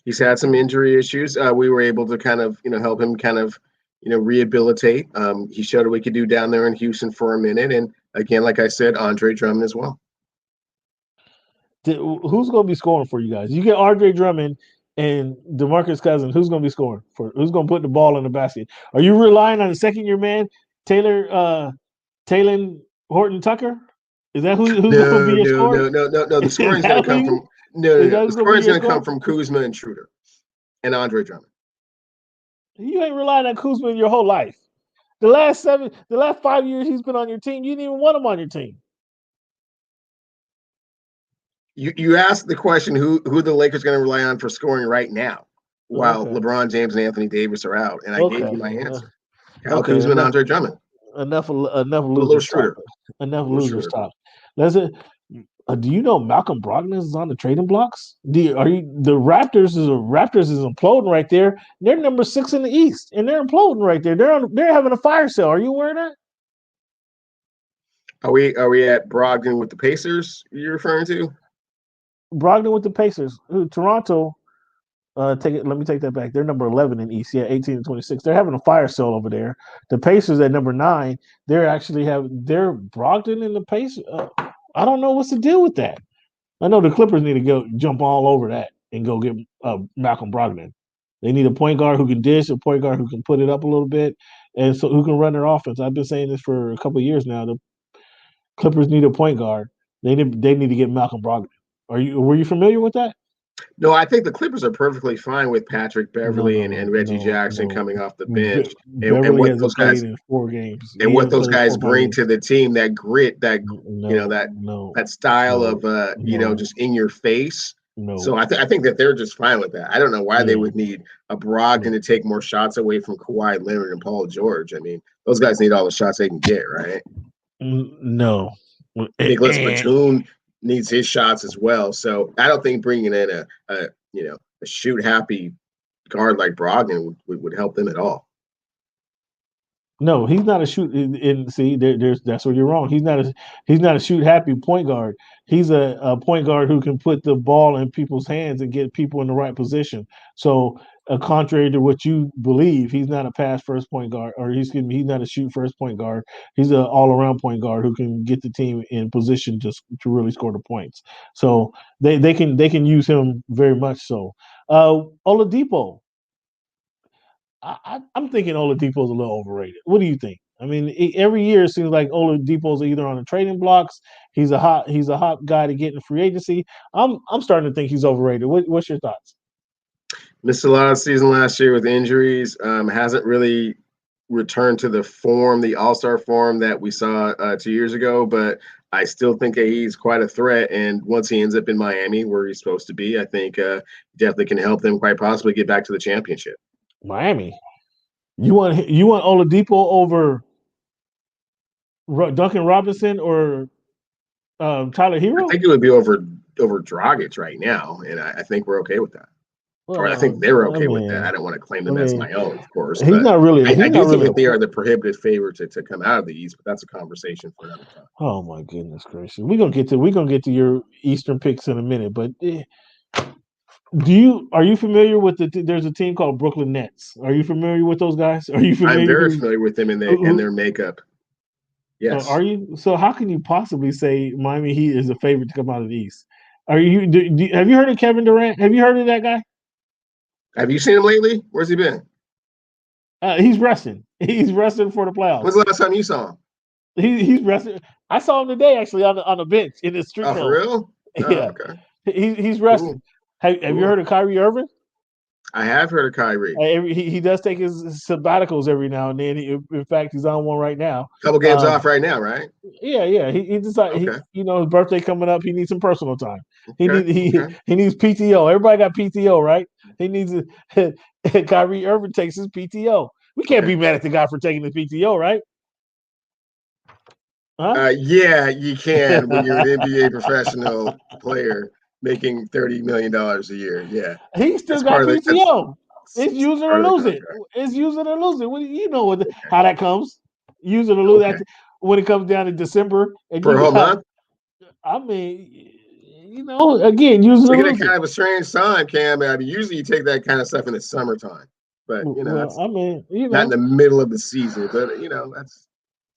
He's had some injury issues. We were able to kind of help him kind of rehabilitate. He showed what we could do down there in Houston for a minute, and again, like I said, Andre Drummond as well. Who's going to be scoring for you guys? You get Andre Drummond and DeMarcus Cousins. Who's going to be scoring for? Who's going to put the ball in the basket? Are you relying on the second-year man, Taylor Horton Tucker? Is that who's going to be your scorer? No. The scoring's going to come from The scoring's going to come from Kuzma and Schroeder and Andre Drummond. You ain't relying on Kuzma in your whole life. The last 5 years he's been on your team, you didn't even want him on your team. You asked the question who the Lakers going to rely on for scoring right now while LeBron James and Anthony Davis are out, and I gave you my answer. Kyle Kuzma and Andre Drummond. enough little losers talk. shooter. Enough Little losers shooter. talk. Let's. Do you know Malcolm Brogdon is on the trading blocks? The Raptors is imploding right there. They're number 6 in the East, and they're imploding right there. They're having a fire sale. Are you aware of that? Are we at Brogdon with the Pacers? You're referring to? Brogdon with the Pacers. Toronto. Let me take that back. They're number 11 in East. Yeah, 18 and 26. They're having a fire sale over there. The Pacers at number 9. They're Brogdon and the Pacers. I don't know what's the deal with that. I know the Clippers need to go jump all over that and go get Malcolm Brogdon. They need a point guard who can dish, a point guard who can put it up a little bit, and so who can run their offense. I've been saying this for a couple of years now. The Clippers need a point guard. They need to get Malcolm Brogdon. Were you familiar with that? No, I think the Clippers are perfectly fine with Patrick Beverly and Reggie Jackson no. coming off the bench, Beverly what hasn't those played guys in 4 games. and He what hasn't those played guys 4 bring games. to the team, that grit, that No, that style no, of no. just in your face. No. So I think that they're just fine with that. I don't know why they would need a Brogdon to take more shots away from Kawhi Leonard and Paul George. I mean, those guys need all the shots they can get, right? No. Nicholas Batum needs his shots as well. So I don't think bringing in a shoot happy guard like Brogdon would help them at all. No, he's not a shoot. And see, that's where you're wrong. He's not a shoot happy point guard. He's a point guard who can put the ball in people's hands and get people in the right position. So, contrary to what you believe, he's not a pass first point guard, or he's not a shoot first point guard. He's an all around point guard who can get the team in position to really score the points. So they can use him very much so. Oladipo. I'm thinking Oladipo's a little overrated. What do you think? I mean, every year it seems like Oladipo's either on the trading blocks. He's a hot guy to get in free agency. I'm starting to think he's overrated. What's your thoughts? Missed a lot of season last year with injuries. Hasn't really returned to the All-Star form that we saw 2 years ago. But I still think that he's quite a threat. And once he ends up in Miami, where he's supposed to be, I think definitely can help them quite possibly get back to the championship. Miami. You want Oladipo over Duncan Robinson or Tyler Hero? I think it would be over Dragic right now, and I think we're okay with that. Or I think they're okay with that. I don't want to claim them as my own, of course. He's not really. I do think that they are the prohibitive favorite to come out of the East, but that's a conversation for another time. Oh my goodness gracious! We're gonna get to your Eastern picks in a minute, but are you familiar with there's a team called Brooklyn Nets? Are you familiar with those guys? Are you familiar? I'm very familiar with them in their makeup. Yes. Are you? So how can you possibly say Miami Heat is a favorite to come out of the East? Have you heard of Kevin Durant? Have you heard of that guy? Have you seen him lately? Where's he been? He's resting. He's resting for the playoffs. When's the last time you saw him? He's resting. I saw him today actually on the bench in the street. Oh, for real? Yeah. Okay. He's resting. Cool. Have you heard of Kyrie Irving? I have heard of Kyrie. He does take his sabbaticals every now and then. In fact, he's on one right now. Couple games off right now, right? Yeah. He decided, okay. His birthday coming up. He needs some personal time. Okay. He needs PTO. Everybody got PTO, right? He needs Kyrie Irving takes his PTO. We can't be mad at the guy for taking his PTO, right? Huh? Yeah, you can when you're an NBA professional player making $30 million a year. Yeah, he still got PTO. It's use it or lose it. It's use it or lose it. You know how that comes. Use it or lose it when it comes down to December. And for a whole month. I mean, again, use it or lose it. Kind of a strange time, Cam. I mean, usually you take that kind of stuff in the summertime, but not in the middle of the season. But that's.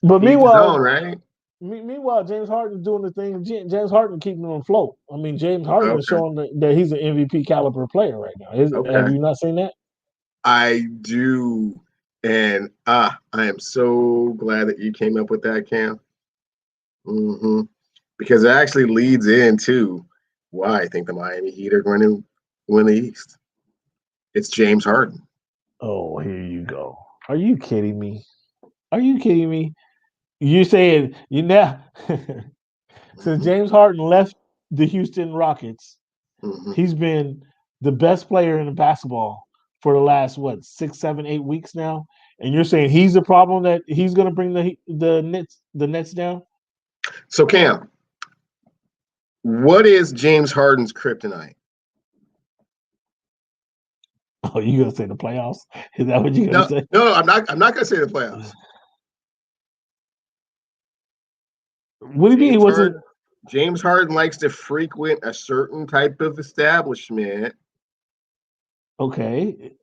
But meanwhile, right? Meanwhile, James Harden doing the thing. James Harden keeping them afloat. I mean, James Harden is showing that he's an MVP caliber player right now. Have you not seen that? I do, and I am so glad that you came up with that, Cam. Because it actually leads into why I think the Miami Heat are going to win the East. It's James Harden. Oh, here you go. Are you kidding me? You saying since James Harden left the Houston Rockets, he's been the best player in basketball for the last 6, 7, 8 weeks now. And you're saying he's the problem that he's going to bring the Nets down? So Cam, what is James Harden's kryptonite? Oh, you going to say the playoffs? Is that what you're going to say? No, I'm not going to say the playoffs. What do you mean? James Harden likes to frequent a certain type of establishment. Okay.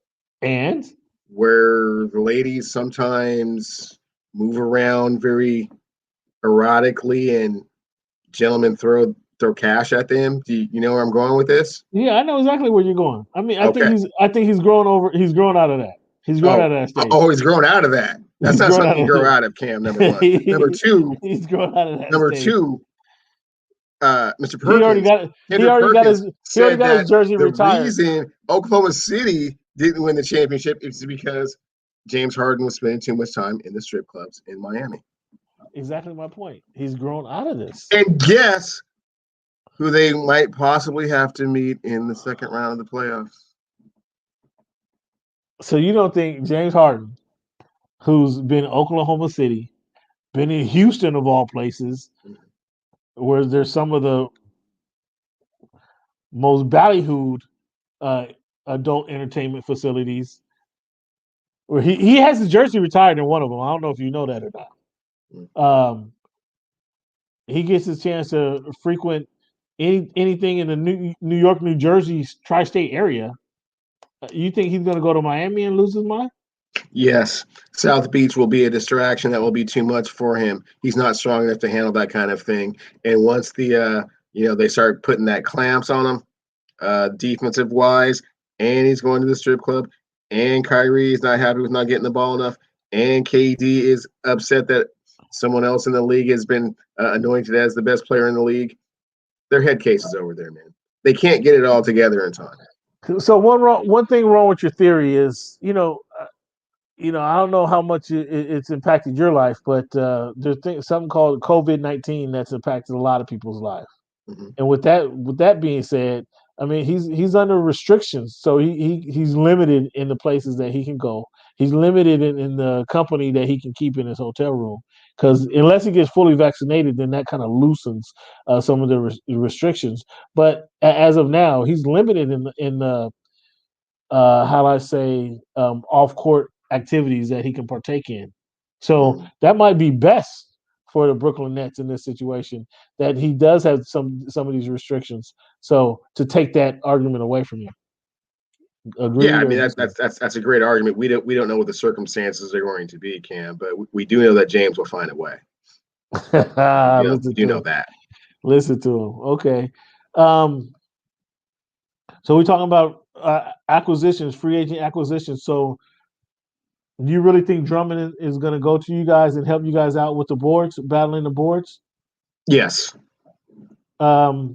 And? Where the ladies sometimes move around very erotically and gentlemen throw cash at them. Do you know where I'm going with this? Yeah, I know exactly where you're going. I mean, I think he's grown out of that. He's grown out of that stage. Oh, he's grown out of that. That's not something you grow out of, Cam, number one. Number two, he's grown out of that number stage. two, Mr. Perkins. He already got his jersey retired. The reason Oklahoma City didn't win the championship is because James Harden was spending too much time in the strip clubs in Miami. Exactly my point. He's grown out of this. And guess who they might possibly have to meet in the second round of the playoffs? So you don't think James Harden, who's been in Oklahoma City, been in Houston of all places, where there's some of the most ballyhooed adult entertainment facilities, where he has his jersey retired in one of them. I don't know if you know that or not. He gets his chance to frequent anything in the New York, New Jersey tri-state area. You think he's going to go to Miami and lose his mind? Yes. South Beach will be a distraction that will be too much for him. He's not strong enough to handle that kind of thing. And once they start putting that clamps on him, defensive wise, and he's going to the strip club, and Kyrie is not happy with not getting the ball enough, and KD is upset that someone else in the league has been anointed as the best player in the league. Their head cases over there, man. They can't get it all together in time. So one thing wrong with your theory is, I don't know how much it's impacted your life, but there's something called COVID-19 that's impacted a lot of people's lives. Mm-hmm. And with that being said, I mean he's under restrictions, so he's limited in the places that he can go. He's limited in the company that he can keep in his hotel room, because unless he gets fully vaccinated, then that kind of loosens some of the restrictions. But as of now, he's limited in the off court activities that he can partake in. So that might be best for the Brooklyn Nets in this situation, that he does have some of these restrictions. So to take that argument away from you. Agreed? Yeah, I mean that's a great argument. We don't know what the circumstances are going to be, Cam, but we do know that James will find a way. You know that. Listen to him. Okay. So we're talking about acquisitions, free agent acquisitions. So do you really think Drummond is going to go to you guys and help you guys out with the boards, battling the boards? Yes. What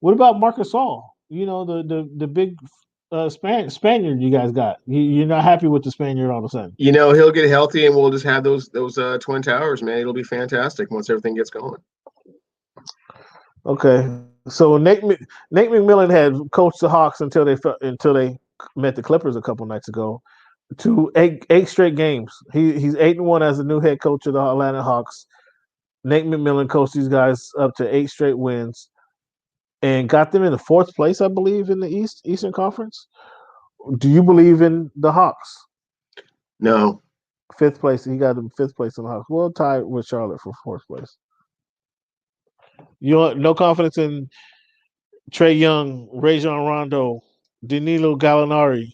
about Marcus Gasol? The big Spaniard you guys got. You're not happy with the Spaniard all of a sudden. He'll get healthy and we'll just have those Twin Towers, man. It'll be fantastic once everything gets going. Okay. So Nate McMillan had coached the Hawks until they met the Clippers a couple nights ago to eight straight games. He's 8-1 as the new head coach of the Atlanta Hawks. Nate McMillan coached these guys up to 8 straight wins and got them in the 4th place, I believe, in the Eastern Conference. Do you believe in the Hawks? No. 5th place. He got them 5th place in the Hawks. We'll tie with Charlotte for 4th place. You have no confidence in Trae Young, Rajon Rondo, Danilo Gallinari,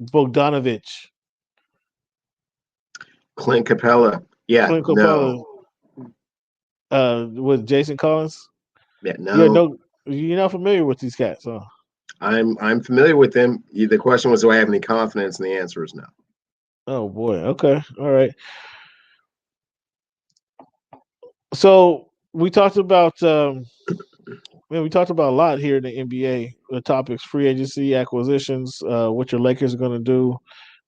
Bogdanovic, Clint Capella. Yeah, Clint Capella. No. With Jason Collins. Yeah, no. You're not familiar with these cats, huh? I'm familiar with them. The question was, do I have any confidence? And the answer is no. Oh boy. Okay. All right. So we talked about we talked about a lot here in the NBA. The topics: free agency, acquisitions, what your Lakers are going to do.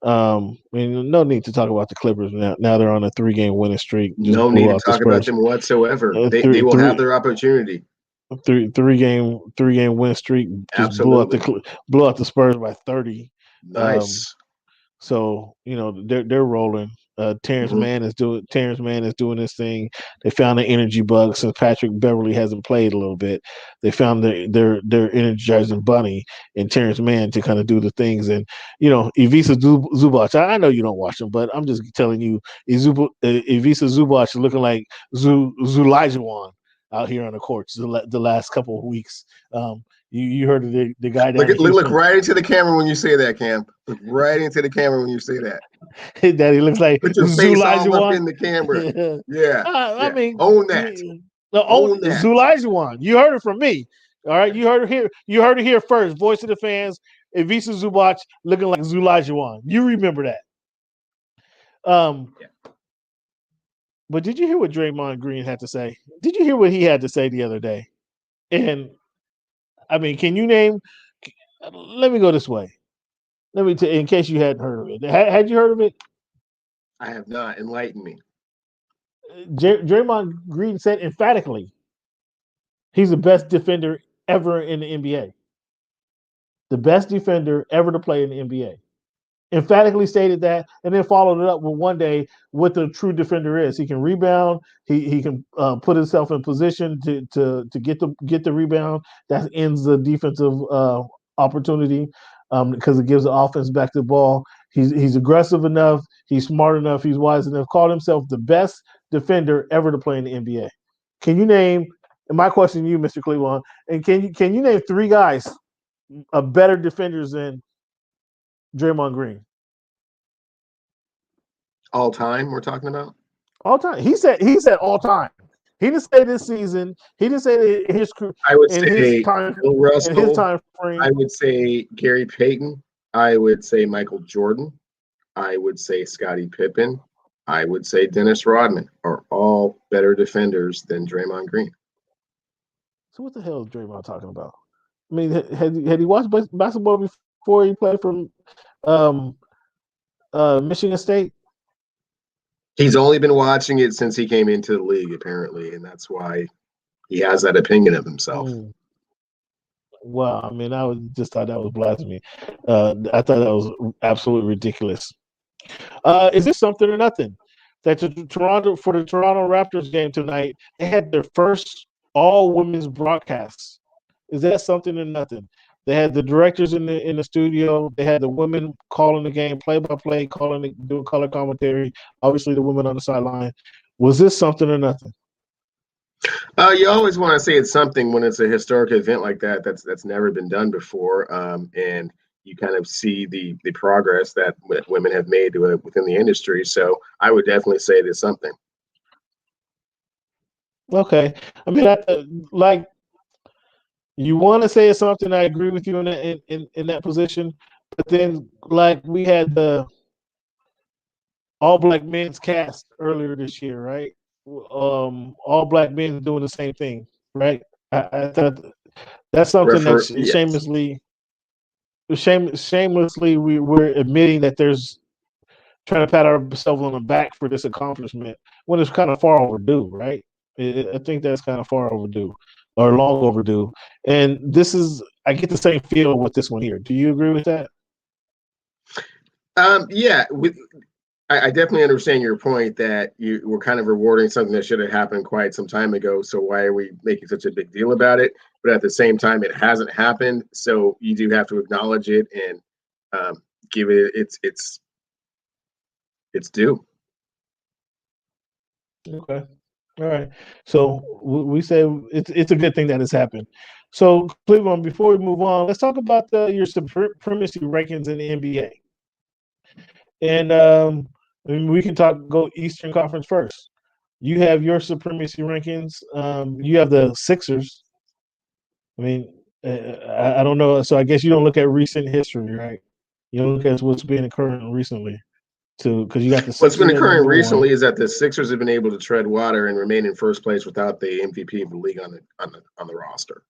No need to talk about the Clippers now. Now they're on a 3-game winning streak. No need to talk about them whatsoever. They will have their opportunity. Three game win streak. Just blew out the Spurs by 30. Nice. So they're rolling. Terrence Mann is doing this thing. They found the energy bug since Patrick Beverly hasn't played a little bit. They found their energizing bunny in Terrence Mann to kind of do the things. And Ivica Zubac. I know you don't watch them, but I'm just telling you, Ivica Zubac is looking like Zulajuwon out here on the courts the last couple of weeks. You heard of the guy down in Houston. Look right into the camera when you say that, Cam. Look right into the camera when you say that. That he looks like put your face all up in the camera. Yeah. I mean, own that. Own that. Zulajuwon. You heard it from me. All right, you heard it here. You heard it here first. Voice of the fans. Ivica Zubac looking like Zulajuwon. You remember that. But did you hear what Draymond Green had to say? Did you hear what he had to say the other day? And I mean, can you name? Let me go this way. In case you hadn't heard of it. Had you heard of it? I have not. Enlighten me. Draymond Green said emphatically, he's the best defender ever in the NBA. The best defender ever to play in the NBA. Emphatically stated that, and then followed it up with one day what the true defender is. He can rebound. He can put himself in position to get the rebound. That ends the defensive opportunity because it gives the offense back the ball. He's aggressive enough. He's smart enough. He's wise enough. Called himself the best defender ever to play in the NBA. Can you name? And my question to you, Mr. Clevon, and can you name 3 guys better defenders than Draymond Green? All time we're talking about? All time. He said all time. He didn't say this season. He didn't say that his I would say his time, Bill Russell. in his time frame. I would say Gary Payton. I would say Michael Jordan. I would say Scottie Pippen. I would say Dennis Rodman are all better defenders than Draymond Green. So what the hell is Draymond talking about? I mean, had he watched basketball before he played from Michigan State? He's only been watching it since he came into the league, apparently, and that's why he has that opinion of himself. Well, I mean, just thought that was blasphemy. I thought that was absolutely ridiculous. Is this something or nothing? That for the Toronto Raptors game tonight, they had their first all-women's broadcast. Is that something or nothing? They had the directors in the studio. They had the women calling the game, play-by-play, doing color commentary. Obviously, the women on the sideline. Was this something or nothing? You always want to say it's something when it's a historic event like that. That's never been done before, and you kind of see the progress that women have made within the industry. So I would definitely say it is something. Okay, I mean, you want to say it's something. I agree with you in that position, but then we had the All Black Men's cast earlier this year, right? All Black men doing the same thing, right? I thought that's something shamelessly we're admitting that there's trying to pat ourselves on the back for this accomplishment when it's kind of far overdue, right? I think that's kind of far overdue or long overdue. And I get the same feel with this one here. Do you agree with that? Yeah, I definitely understand your point that you were kind of rewarding something that should have happened quite some time ago. So why are we making such a big deal about it? But at the same time, it hasn't happened. So you do have to acknowledge it and give it its due. Okay. All right. So we say it's a good thing that has happened. So Clevon, before we move on, let's talk about your supremacy rankings in the NBA. And we can go Eastern Conference first. You have your supremacy rankings. You have the Sixers. I mean, I don't know. So I guess you don't look at recent history, right? You don't look at what's been occurring recently. Because you got the Sixers. What's been occurring recently is that the Sixers have been able to tread water and remain in first place without the MVP of the league on the roster.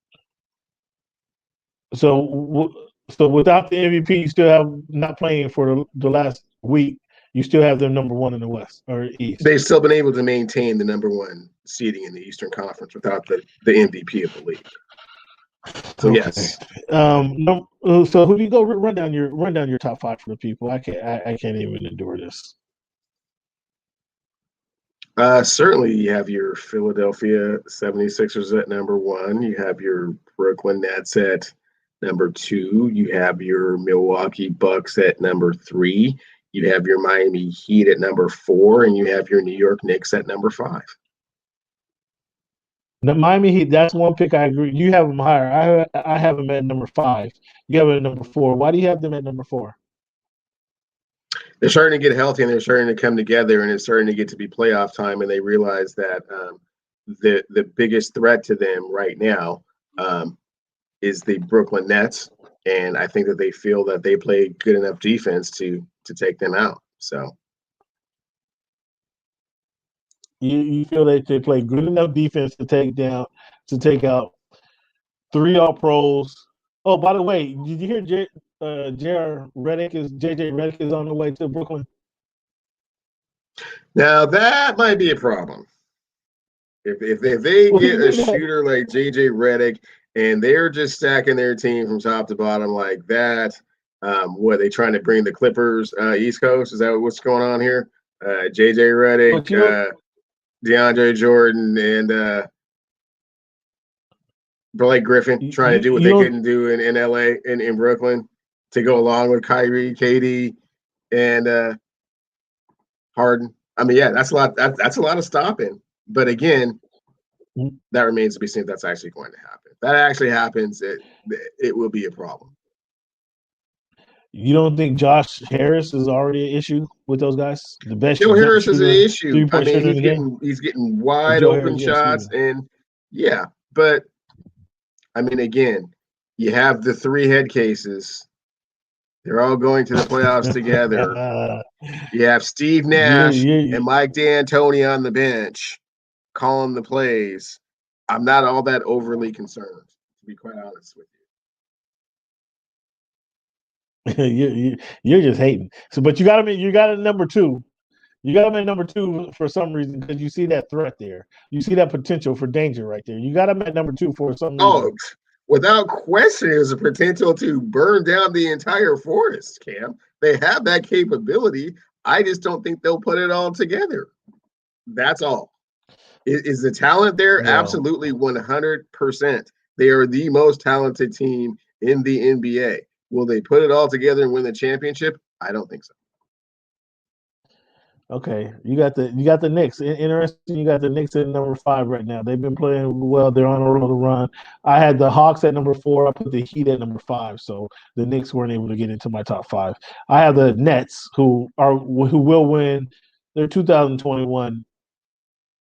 So without the MVP, you still have not playing for the last week. You still have them number 1 in the West or East. They've still been able to maintain the number 1 seeding in the Eastern Conference without the MVP of the league. So Okay. yes. So who do you go run down your top five for the people? I can't even endure this. Certainly, you have your Philadelphia 76ers at number one. You have your Brooklyn Nets at number two. You have your Milwaukee Bucks at number three. You have your Miami Heat at number four, and you have your New York Knicks at number five. The Miami Heat, that's one pick I agree. You have them higher. I have them at number five. You have them at number four. Why do you have them at number four? They're starting to get healthy and they're starting to come together, and it's starting to get to be playoff time, and they realize that the biggest threat to them right now is the Brooklyn Nets, and I think that they feel that they play good enough defense to take them out. So You feel that they play good enough defense to take out three All Pros. Oh, by the way, did you hear JJ Redick is on the way to Brooklyn? now that might be a problem. If they get a shooter like JJ Redick and they're just stacking their team from top to bottom like that, what they trying to bring the Clippers East Coast? Is that what's going on here? JJ Redick, DeAndre Jordan, and Blake Griffin trying to do what they couldn't do in LA and in Brooklyn to go along with Kyrie, KD, and Harden. I mean, yeah, that's a lot. That's a lot of stopping. But again, that remains to be seen if that's actually going to happen. If that actually happens, it will be a problem. You don't think Josh Harris is already an issue with those guys? The best Joe Harris is an issue. I mean, he's getting wide open shots, and yeah, but I mean, again, you have the three head cases. They're all going to the playoffs together. You have Steve Nash and Mike D'Antoni on the bench calling the plays. I'm not all that overly concerned, to be quite honest with you. You're just hating. So, but you got a number two. You got him at number two for some reason because you see that threat there. You see that potential for danger right there. You got him at number two for some reason. Oh, without question, there's a potential to burn down the entire forest, Cam. They have that capability. I just don't think they'll put it all together. That's all. Is the talent there? No. Absolutely 100%. They are the most talented team in the NBA. Will they put it all together and win the championship? I don't think so. Okay, you got the Knicks. Interesting. You got the Knicks at number five right now. They've been playing well. They're on a roll to run. I had the Hawks at number four. I put the Heat at number five. So the Knicks weren't able to get into my top five. I have the Nets who will win their 2021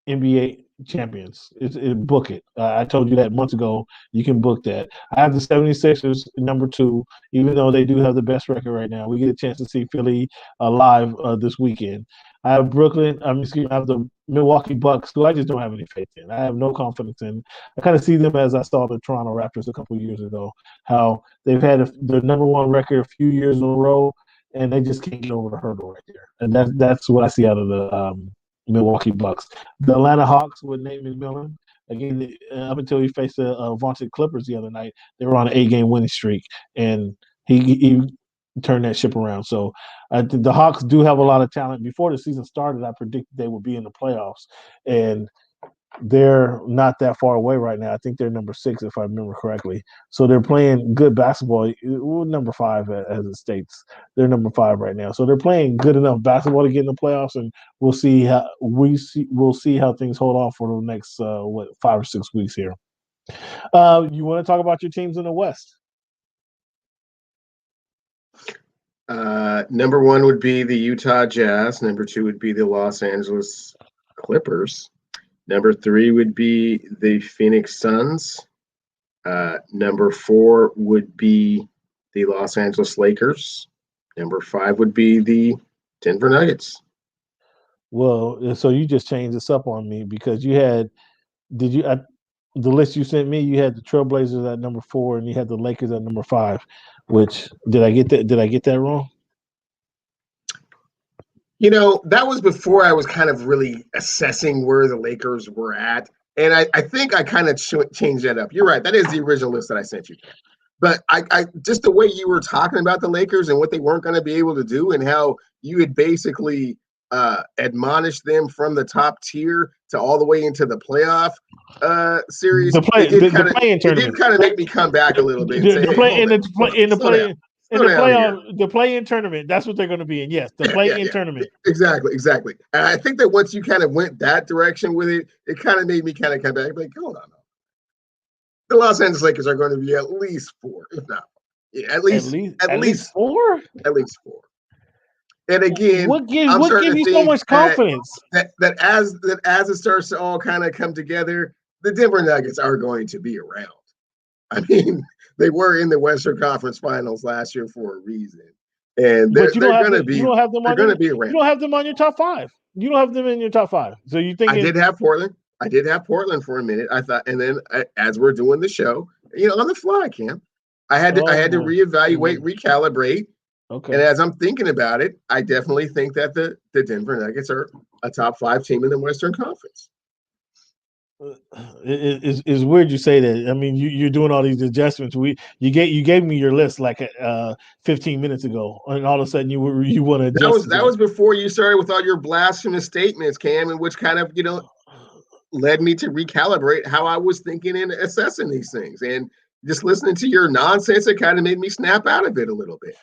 NBA champions. Book it. I told you that months ago. You can book that. I have the 76ers number two, even though they do have the best record right now. We get a chance to see Philly live this weekend. I have I have the Milwaukee Bucks, who I just don't have any faith in. I have no confidence in. I kind of see them as I saw the Toronto Raptors a couple of years ago, how they've had their number one record a few years in a row, and they just can't get over the hurdle right there. And that's what I see out of the Milwaukee Bucks. The Atlanta Hawks with Nate McMillan. Again, up until he faced the vaunted Clippers the other night, they were on an 8-game winning streak, and he turned that ship around. So the Hawks do have a lot of talent. Before the season started, I predicted they would be in the playoffs, and they're not that far away right now. I think they're number 6, if I remember correctly. So they're playing good basketball. Number 5 as it states. They're number 5 right now. So they're playing good enough basketball to get in the playoffs, and we'll see how things hold off for the next 5 or 6 weeks here. You want to talk about your teams in the West? Number 1 would be the Utah Jazz. Number 2 would be the Los Angeles Clippers. Number 3 would be the Phoenix Suns. Number 4 would be the Los Angeles Lakers. Number 5 would be the Denver Nuggets. Well, so you just changed this up on me because the list you sent me, you had the Trailblazers at number 4 and you had the Lakers at number 5. Which did I get that wrong? You know, that was before I was kind of really assessing where the Lakers were at. And I think I kind of changed that up. You're right. That is the original list that I sent you. But I just the way you were talking about the Lakers and what they weren't going to be able to do, and how you had basically admonished them from the top tier to all the way into the playoff series. The play-in tournament. It did kind of make me come back a little bit and say, the play-in tournament. That's what they're going to be in. Yes, the play-in tournament. Exactly. And I think that once you kind of went that direction with it, it kind of made me kind of come back like, hold on. The Los Angeles Lakers are going to be at least 4, if not at least 4. At least 4. And again, what gives you so much confidence that as it starts to all kind of come together, the Denver Nuggets are going to be around. I mean, they were in the Western Conference Finals last year for a reason, and they're going to be. You don't have them. They're going to be around. You don't have them on your top 5. You don't have them in your top 5. So you think I did have Portland. I did have Portland for a minute. I thought, and then as we're doing the show, on the fly, Cam, I had to reevaluate, recalibrate. Okay. And as I'm thinking about it, I definitely think that the Denver Nuggets are a top 5 team in the Western Conference. It's weird you say that. I mean, you're doing all these adjustments. You gave me your list like 15 minutes ago, and all of a sudden you want to adjust. That was before you started with all your blasphemous statements, Cam, and which kind of led me to recalibrate how I was thinking and assessing these things. And just listening to your nonsense, it kind of made me snap out of it a little bit.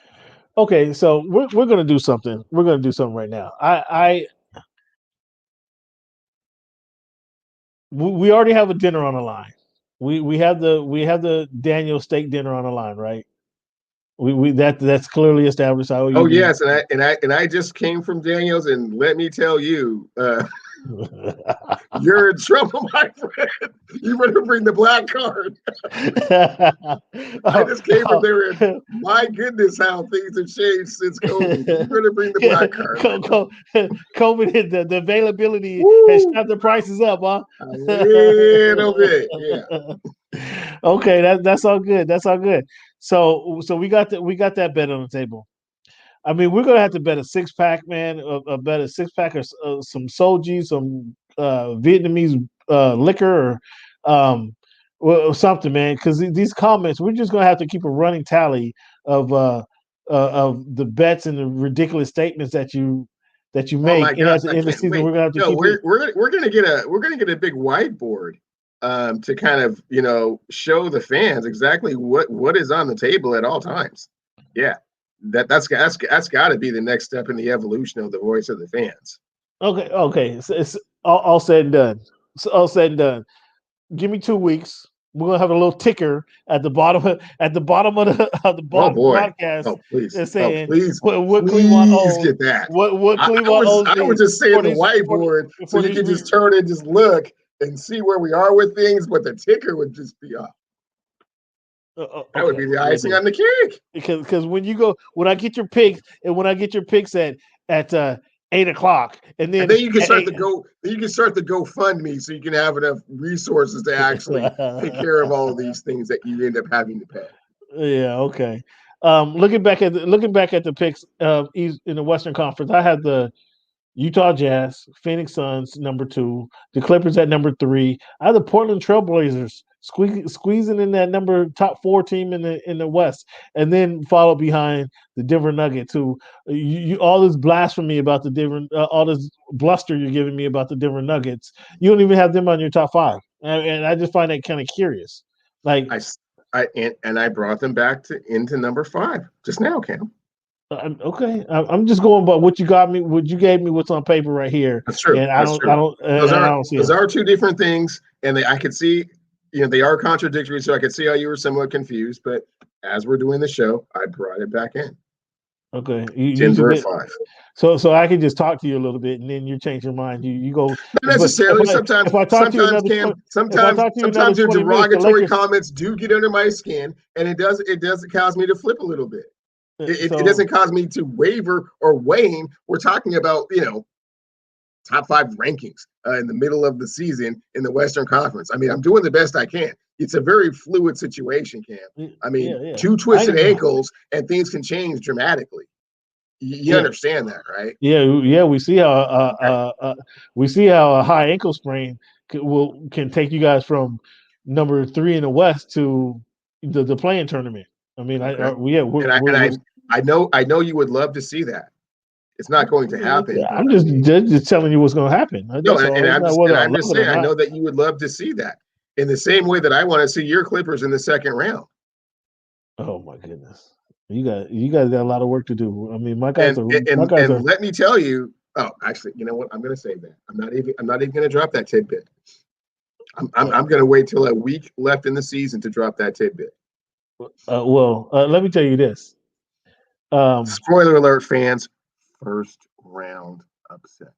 Okay, so we're going to do something. We're going to do something right now. We already have a dinner on the line. We have the Daniel steak dinner on the line, right? That's clearly established. Yes, and I just came from Daniel's, and let me tell you, you're in trouble, my friend. You better bring the black card. I just came from there, and my goodness, how things have changed since COVID. You better bring the black card. COVID, the availability has shot the prices up, huh? A little bit, yeah. Okay, that's all good. That's all good. So we got that bet on the table. I mean, we're gonna have to bet a 6-pack, man. Bet a 6-pack or some soju, some Vietnamese liquor, or something, man. Because these comments, we're just gonna have to keep a running tally of the bets and the ridiculous statements that you make. And at the end of the season, we're gonna have to we're gonna get a big whiteboard to kind of show the fans exactly what is on the table at all times. Yeah. That's got to be the next step in the evolution of the voice of the fans. Okay. So it's all said and done. All said and done. Give me 2 weeks. We're gonna have a little ticker at the bottom of the podcast. Oh, please. Saying please Clevon owes. Get that. What Clevon owes. I was just saying the whiteboard so you can just turn and just look and see where we are with things, but the ticker would just be up. That would be the icing on the cake. Because when I get your picks, and when I get your picks at 8:00, and then you can start the GoFundMe, so you can have enough resources to actually take care of all of these things that you end up having to pay. Yeah. Okay. Looking back at the picks in the Western Conference, I had the Utah Jazz, Phoenix Suns number 2, the Clippers at number 3. I had the Portland Trailblazers squeezing in that top 4 team in the West, and then followed behind the Denver Nuggets, who you all this blasphemy about the Denver, all this bluster you're giving me about the Denver Nuggets. You don't even have them on your top 5, and I just find that kind of curious. Like I brought them back into number 5 just now, Cam. Okay, I'm just going by what you got me. What you gave me, what's on paper right here. That's true. And I don't see those are 2 different things, and I could see, they are contradictory. So I could see how you were somewhat confused. But as we're doing the show, I brought it back in. Okay, Denver at 5. So I can just talk to you a little bit, and then you change your mind. You go not necessarily. Sometimes your derogatory comments do get under my skin, and it does cause me to flip a little bit. It doesn't cause me to waver or wane. We're talking about, top 5 rankings in the middle of the season in the Western Conference. I mean, I'm doing the best I can. It's a very fluid situation, Cam. I mean, 2 twisted ankles and things can change dramatically. You understand that, right? Yeah. We see how a high ankle sprain can take you guys from number 3 in the West to the playing tournament. I mean, I know you would love to see that. It's not going to happen. I'm just telling you what's going to happen. No, That's all. I'm just saying. I know that you would love to see that in the same way that I want to see your Clippers in the second round. Oh my goodness, you guys got a lot of work to do. I mean, my guys And are. let me tell you. Oh, actually, you know what? I'm going to say that. I'm not even going to drop that tidbit. I'm going to wait till a week left in the season to drop that tidbit. Let me tell you this. Spoiler alert, fans! First round upset.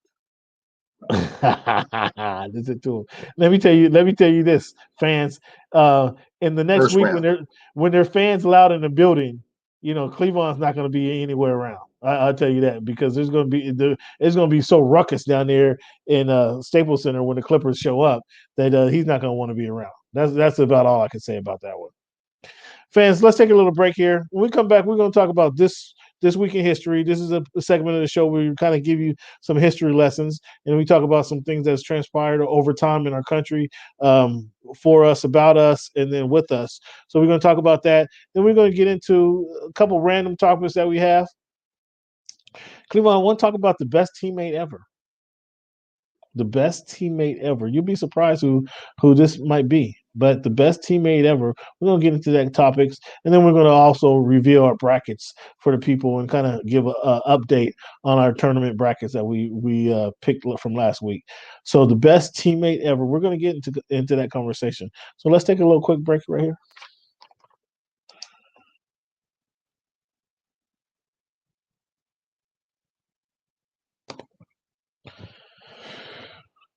Listen to him. Let me tell you this, fans. In the next First week, round. when their fans loud in the building, Clevon's not going to be anywhere around. I'll tell you that, because it's going to be so ruckus down there in Staples Center when the Clippers show up that he's not going to want to be around. That's about all I can say about that one. Fans, let's take a little break here. When we come back, we're going to talk about this week in history. This is a segment of the show where we kind of give you some history lessons, and we talk about some things that's transpired over time in our country, for us, about us, and then with us. So we're going to talk about that. Then we're going to get into a couple random topics that we have. Clevon, I want to talk about the best teammate ever. The best teammate ever. You'll be surprised who this might be, but the best teammate ever. We're gonna get into that topics, and then we're gonna also reveal our brackets for the people and kind of give a update on our tournament brackets that we picked from last week. So the best teammate ever. We're gonna get into that conversation. So let's take a little quick break right here.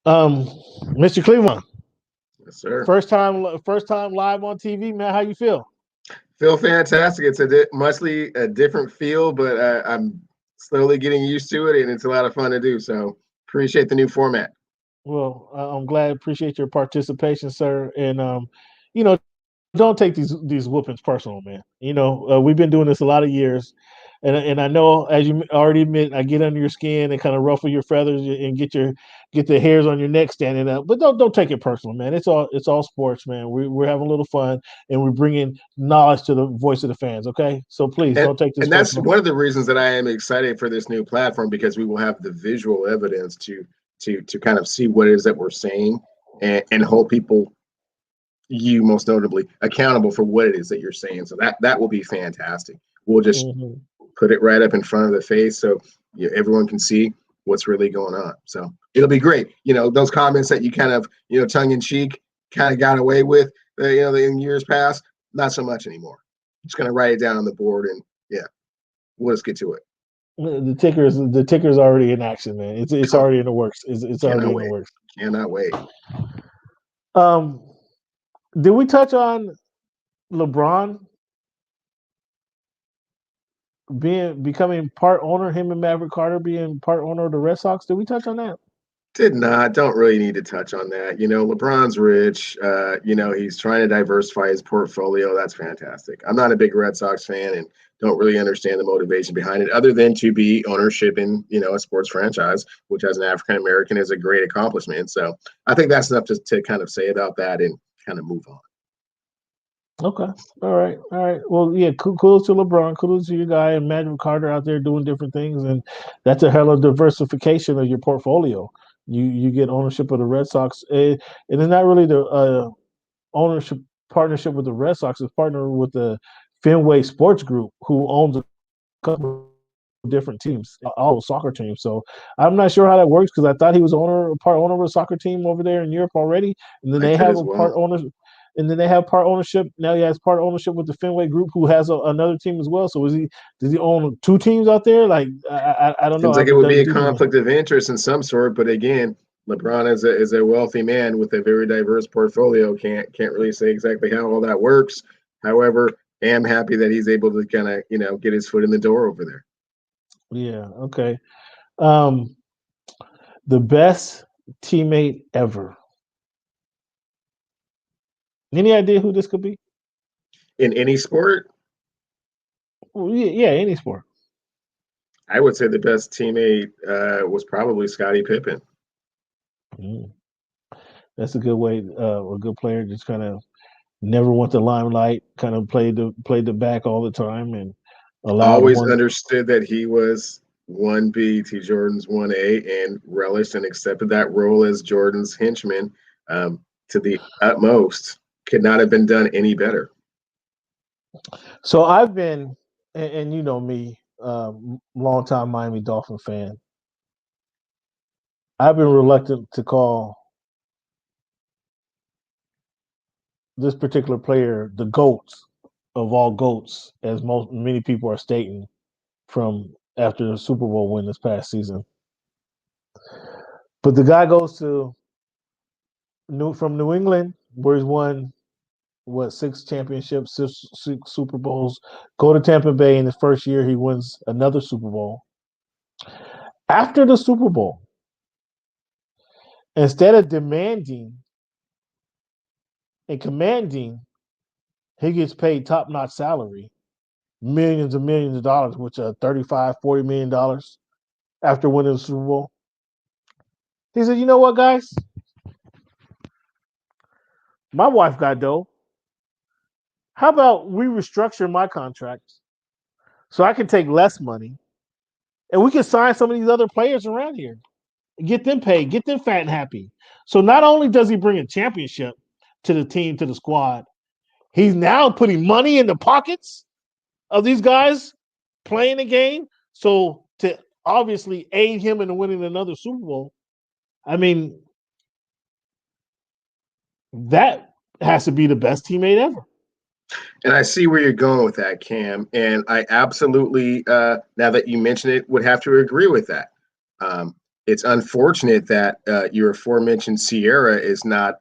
Mr. Clevon. Yes, sir. First time live on TV, man. How you feel? Feel fantastic. It's a different feel, but I'm slowly getting used to it, and it's a lot of fun to do. So appreciate the new format. Well, I'm glad. Appreciate your participation, sir. And don't take these whoopings personal, man. We've been doing this a lot of years, and I know, as you already admit, I get under your skin and kind of ruffle your feathers and get the hairs on your neck standing up. But don't take it personal, man. It's all sports, man. We're having a little fun, and we're bringing knowledge to the voice of the fans. Okay, so please don't take this. And that's personal. one of the reasons that I am excited for this new platform, because we will have the visual evidence to kind of see what it is that we're saying, and hold people, you most notably, accountable for what it is that you're saying. So that will be fantastic. We'll just put it right up in front of the face, so everyone can see what's really going on. So it'll be great. Those comments that you kind of, tongue in cheek kind of got away with, in years past, not so much anymore. Just going to write it down on the board, and we'll just get to it. The ticker's already in action, man. It's already in the works. It's already in the works. Cannot wait. Did we touch on LeBron becoming part owner? Him and Maverick Carter being part owner of the Red Sox. Did we touch on that? Did not. Don't really need to touch on that. LeBron's rich. He's trying to diversify his portfolio. That's fantastic. I'm not a big Red Sox fan and don't really understand the motivation behind it, other than to be ownership in, a sports franchise, which as an African American is a great accomplishment. So I think that's enough to kind of say about that and kind of move on. Okay. All right. Well, yeah, kudos to LeBron. Kudos to your guy and Maverick Carter out there doing different things. And that's a hell of diversification of your portfolio. You get ownership of the Red Sox. And it's not really the ownership partnership with the Red Sox. It's partnered with the Fenway Sports Group, who owns a couple of different teams, all soccer teams. So I'm not sure how that works, because I thought he was part owner of a soccer team over there in Europe already. And then they have part ownership. And then they have part ownership. Now he has part ownership with the Fenway Group, who has another team as well. So does he own two teams out there? Like, I don't know. Seems like it would be a conflict of interest in some sort. But again, LeBron is a wealthy man with a very diverse portfolio. Can't really say exactly how all that works. However, I am happy that he's able to kind of get his foot in the door over there. Yeah. Okay. The best teammate ever. Any idea who this could be? In any sport? Well, yeah, any sport. I would say the best teammate was probably Scottie Pippen. Mm. That's a good way. A good player just kind of never want the limelight. Kind of played the back all the time and allowed Always one. understood that he was 1B to Jordan's 1A and relished and accepted that role as Jordan's henchman to the utmost. Could not have been done any better. So I've been, and you know me, longtime Miami Dolphin fan. I've been reluctant to call this particular player the GOAT of all GOATs, as many people are stating from after the Super Bowl win this past season. But the guy goes to from New England, where he's won 6 championships, 6 Super Bowls. Go to Tampa Bay in his first year, he wins another Super Bowl. After the Super Bowl, instead of demanding and commanding, he gets paid top-notch salary, millions and millions of dollars, which are $35-40 million after winning the Super Bowl. He said, you know what, guys? My wife got dough. How about we restructure my contract so I can take less money and we can sign some of these other players around here, get them paid, get them fat and happy. So not only does he bring a championship to the team, to the squad, he's now putting money in the pockets of these guys playing the game. So to obviously aid him in winning another Super Bowl, I mean, that has to be the best teammate ever. And I see where you're going with that, Cam. And I absolutely, now that you mention it, would have to agree with that. It's unfortunate that your aforementioned Sierra is not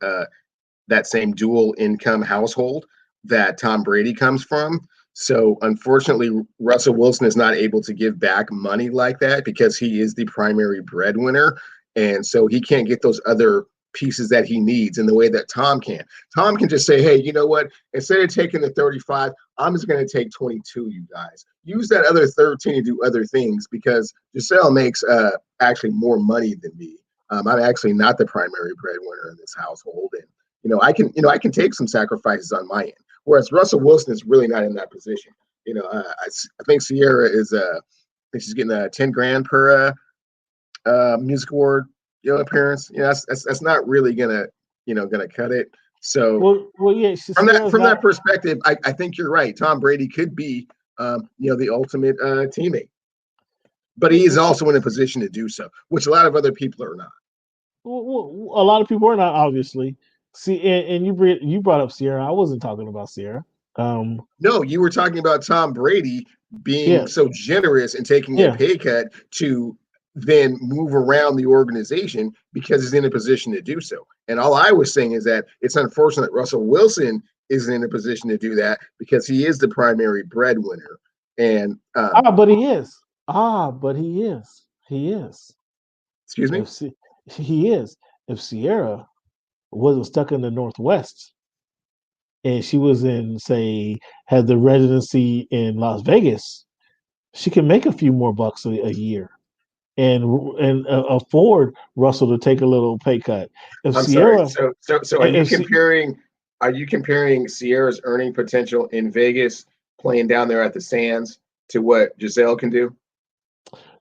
that same dual income household that Tom Brady comes from. So unfortunately, Russell Wilson is not able to give back money like that because he is the primary breadwinner. And so he can't get those other pieces that he needs in the way that Tom can. Tom can just say, hey, you know what? Instead of taking the 35, I'm just going to take 22, you guys. Use that other 13 to do other things because Giselle makes actually more money than me. I'm actually not the primary breadwinner in this household. And I can take some sacrifices on my end. Whereas Russell Wilson is really not in that position. I think Sierra is I think she's getting 10 grand per music award appearance. That's not really gonna cut it. So yeah, from that perspective, I think you're right. Tom Brady could be the ultimate teammate, but he is also in a position to do so, which a lot of other people are not. Well, a lot of people are not, obviously. See, and you brought up Sierra. I wasn't talking about Sierra. No, you were talking about Tom Brady being so generous and taking a pay cut to then move around the organization because he's in a position to do so. And all I was saying is that it's unfortunate that Russell Wilson isn't in a position to do that because he is the primary breadwinner. And but he is. But he is. He is. Excuse me? He is. If Sierra wasn't stuck in the Northwest and she was had the residency in Las Vegas, she can make a few more bucks a year and afford Russell to take a little pay cut. Sorry. So are you comparing Sierra's earning potential in Vegas playing down there at the Sands to what Giselle can do?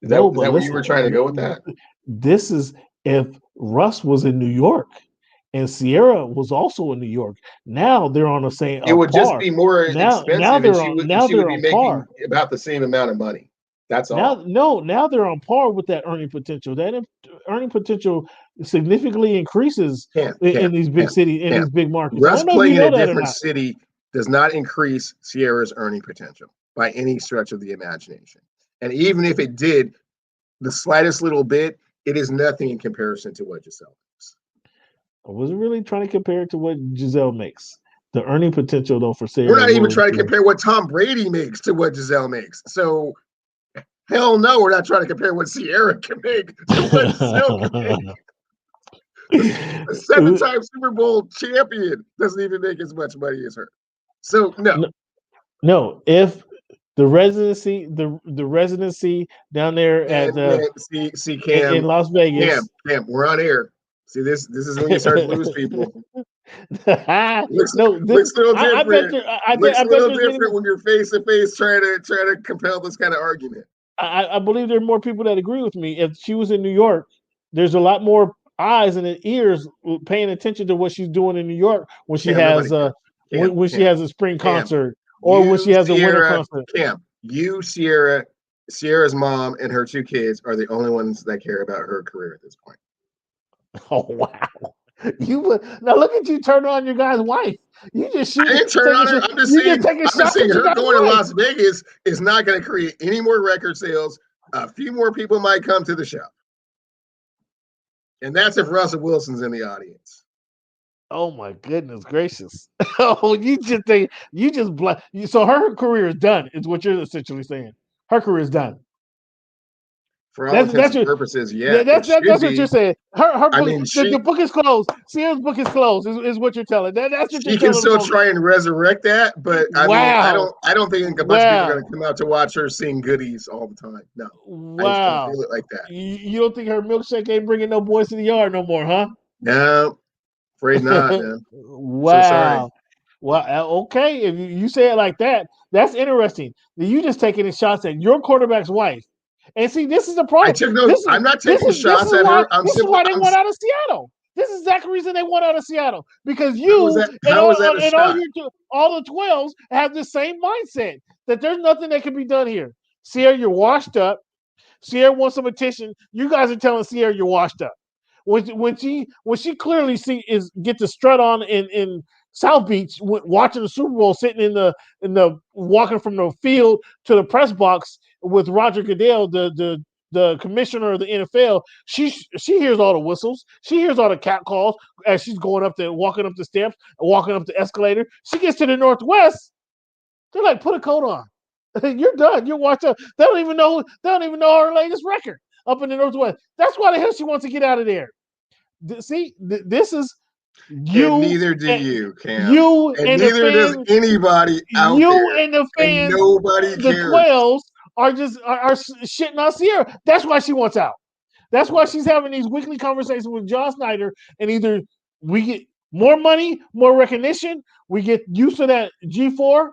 Is that where you were trying to go with that? This is if Russ was in New York and Sierra was also in New York. Now they're on the same. It would just be more expensive, and she would be making about the same amount of money. That's all. Now they're on par with that earning potential. That earning potential significantly increases in these big cities, in these big markets. Russ playing in a different city does not increase Sierra's earning potential by any stretch of the imagination. And even if it did, the slightest little bit, it is nothing in comparison to what Giselle makes. I wasn't really trying to compare it to what Giselle makes. The earning potential, though, for Sierra. We're not even trying to compare what Tom Brady makes to what Giselle makes. So, hell no, we're not trying to compare what Sierra can make to what Giselle can make. A 7-time Super Bowl champion doesn't even make as much money as her. So, no. No, if the residency down there at see in Cam, Las Vegas. Cam, we're on air. See this is when you start to lose people. Looks No, looks a little I bet different. you. Looks I a bet little there's different when you're face to face trying to compel this kind of argument. I believe there are more people that agree with me. If she was in New York, there's a lot more eyes and ears paying attention to what she's doing in New York when she Cam, has Cam, when she has a spring concert or when she you, has a winter Sierra, concert. Cam, you, Sierra's mom and her 2 kids are the only ones that care about her career at this point. Oh wow! Now look at you turn on your guy's wife. You just shoot. I didn't turn on her. I'm just saying her going to Las Vegas is not going to create any more record sales. A few more people might come to the show. And that's if Russell Wilson's in the audience. Oh my goodness gracious! Oh, so her career is done. Is what you're essentially saying. Her career is done. For all intents and purposes, yeah. That's what you're saying. The book is closed. Sierra's book is closed. Is what you're telling. That's what you're telling. She can still try and resurrect that, but I mean, I don't think a bunch of people are going to come out to watch her sing goodies all the time. No, I just don't feel it like that. You don't think her milkshake ain't bringing no boys to the yard no more, huh? No, afraid not, man. Wow. So sorry. Well, okay. If you say it like that, that's interesting. You just taking shots at your quarterback's wife. And see, this is the problem. I'm not taking shots at her. This is why they want out of Seattle. This is the exact reason they want out of Seattle. Because you and all the 12s have the same mindset that there's nothing that can be done here. Sierra, you're washed up. Sierra wants some attention. You guys are telling Sierra you're washed up. When she clearly get the strut on in South Beach watching the Super Bowl, sitting in the walking from the field to the press box with Roger Goodell, the commissioner of the NFL, she hears all the whistles. She hears all the cat calls as she's walking up the steps, walking up the escalator. She gets to the Northwest. They're like, put a coat on. You're done. You're washed up. They don't even know her latest record up in the Northwest. That's why the hell she wants to get out of there. See, this is you. And neither do you, Cam. You and neither does anybody out there. You and the fans, and nobody cares. The 12s are just are shitting on Sierra. That's why she wants out. That's why she's having these weekly conversations with John Snyder. And either we get more money, more recognition, we get used to that G4,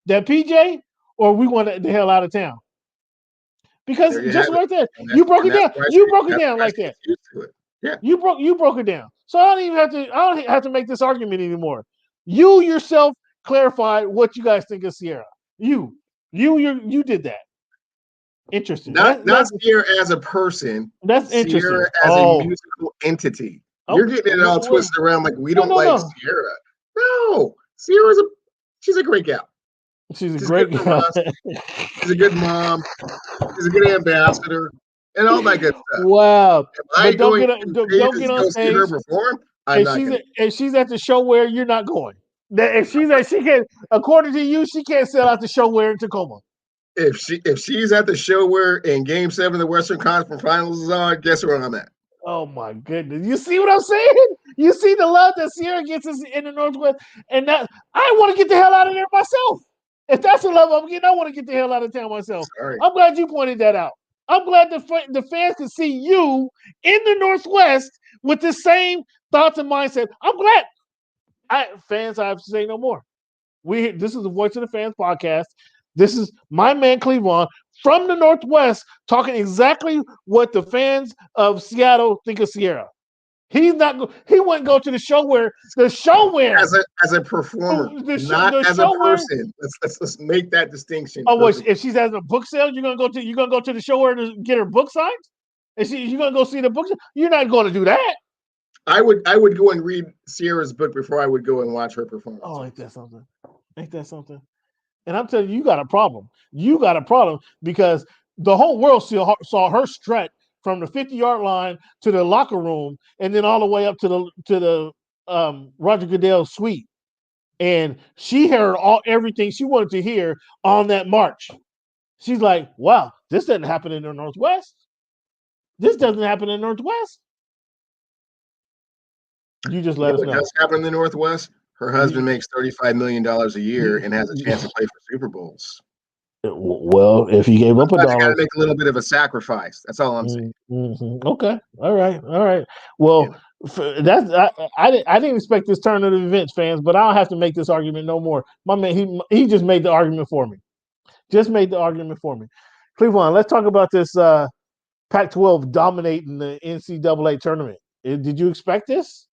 that PJ, or we want the hell out of town. Because just right there, you broke it down. You broke it down like that. Yeah. You broke it down. So I don't have to make this argument anymore. You yourself clarified what you guys think of Sierra. You did that. Interesting. Not Sierra as a person. That's interesting. Sierra as a musical entity. You're getting it all twisted around like we don't like Sierra. No, she's a great gal. She's a great gal. She's a good mom. She's a good ambassador. And all that good stuff. Wow. But don't get on stage. See her perform? If she's at the show where you're not going. According to you, she can't sell out the show where in Tacoma. If she's at the show where in Game 7 the Western Conference Finals is on, guess where I'm at? Oh my goodness. You see what I'm saying? You see the love that Sierra gets in the Northwest. And that I want to get the hell out of there myself. If that's the love I'm getting, I want to get the hell out of town myself. Sorry. I'm glad you pointed that out. I'm glad the fans can see you in the Northwest with the same thoughts and mindset. I'm glad. Fans, I have to say no more. This is the Voice of the Fans podcast. This is my man Clevon from the Northwest talking exactly what the fans of Seattle think of Sierra. He wouldn't go to the show where as a performer, not as a person. Let's make that distinction. Oh, wait, if she's having a book sale, you're gonna go to the show where to get her book signed? You're gonna go see the book? You're not going to do that. I would go and read Sierra's book before I would go and watch her performance. Oh, ain't that something? And I'm telling you, you got a problem. You got a problem because the whole world saw her strut from the 50-yard line to the locker room, and then all the way up to the Roger Goodell suite. And she heard everything she wanted to hear on that march. She's like, wow, this doesn't happen in the Northwest. This doesn't happen in the Northwest. You just let us know. What does happen in the Northwest? Her husband makes $35 million a year and has a chance to play for Super Bowls. Well, if you gave up I got $1, to make a little bit of a sacrifice. That's all I'm saying. Okay, all right. Well, I didn't expect this turn of events, fans, but I don't have to make this argument no more. My man, he just made the argument for me. Just made the argument for me. Clevon, let's talk about this Pac-12 dominating the NCAA tournament. Did you expect this?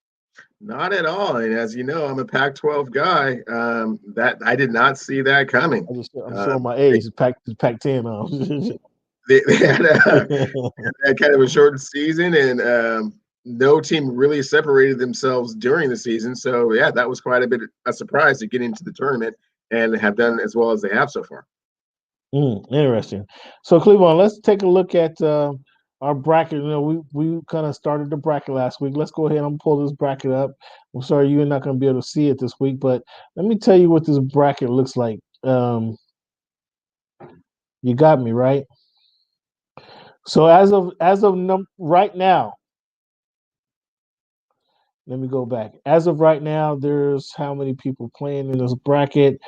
Not at all. And as you know, I'm a Pac-12 guy. That I did not see that coming. I'm showing my age. Pac-10. They had kind of a shortened season, and no team really separated themselves during the season. So yeah, that was quite a bit a surprise to get into the tournament and have done as well as they have so far. Interesting. So Clevon, let's take a look at our bracket. You know, we kind of started the bracket last week. Let's go ahead and pull this bracket up. I'm sorry you're not going to be able to see it this week, but let me tell you what this bracket looks like. You got me right. So as of right now, let me go back. As of right now, there's how many people playing in this bracket?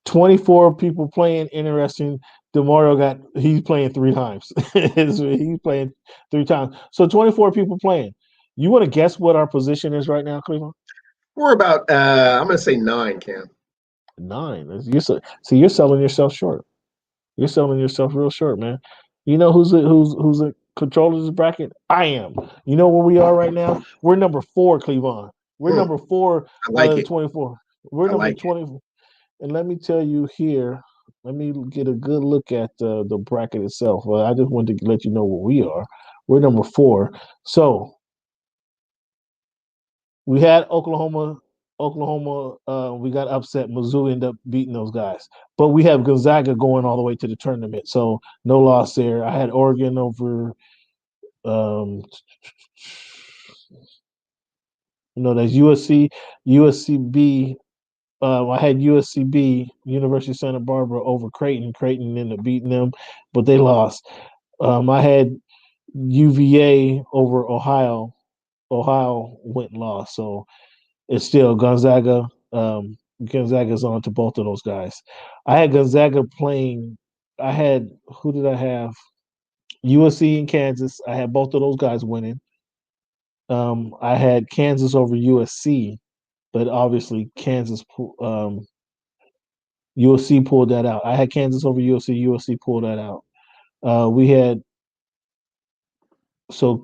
24 people playing. Interesting. DeMario he's playing 3 times. He's playing 3 times. So 24 people playing. You want to guess what our position is right now, Clevon? We're about I'm going to say 9, Cam. 9. You're selling yourself short. You're selling yourself real short, man. You know who's a control of this bracket? I am. You know where we are right now? We're number 4, Clevon. We're number 4 I like it. 24. We're number 24. And let me tell you here, let me get a good look at the bracket itself. I just wanted to let you know where we are. We're number 4. So we had Oklahoma, we got upset. Mizzou ended up beating those guys. But we have Gonzaga going all the way to the tournament. So no loss there. I had Oregon over that's USC, USCB. I had USCB, University of Santa Barbara, over Creighton. Creighton ended up beating them, but they lost. I had UVA over Ohio. Ohio went and lost. So it's still Gonzaga. Gonzaga's on to both of those guys. I had Gonzaga playing. Who did I have? USC and Kansas. I had both of those guys winning. I had Kansas over USC, but obviously USC pulled that out. I had Kansas over USC. USC pulled that out.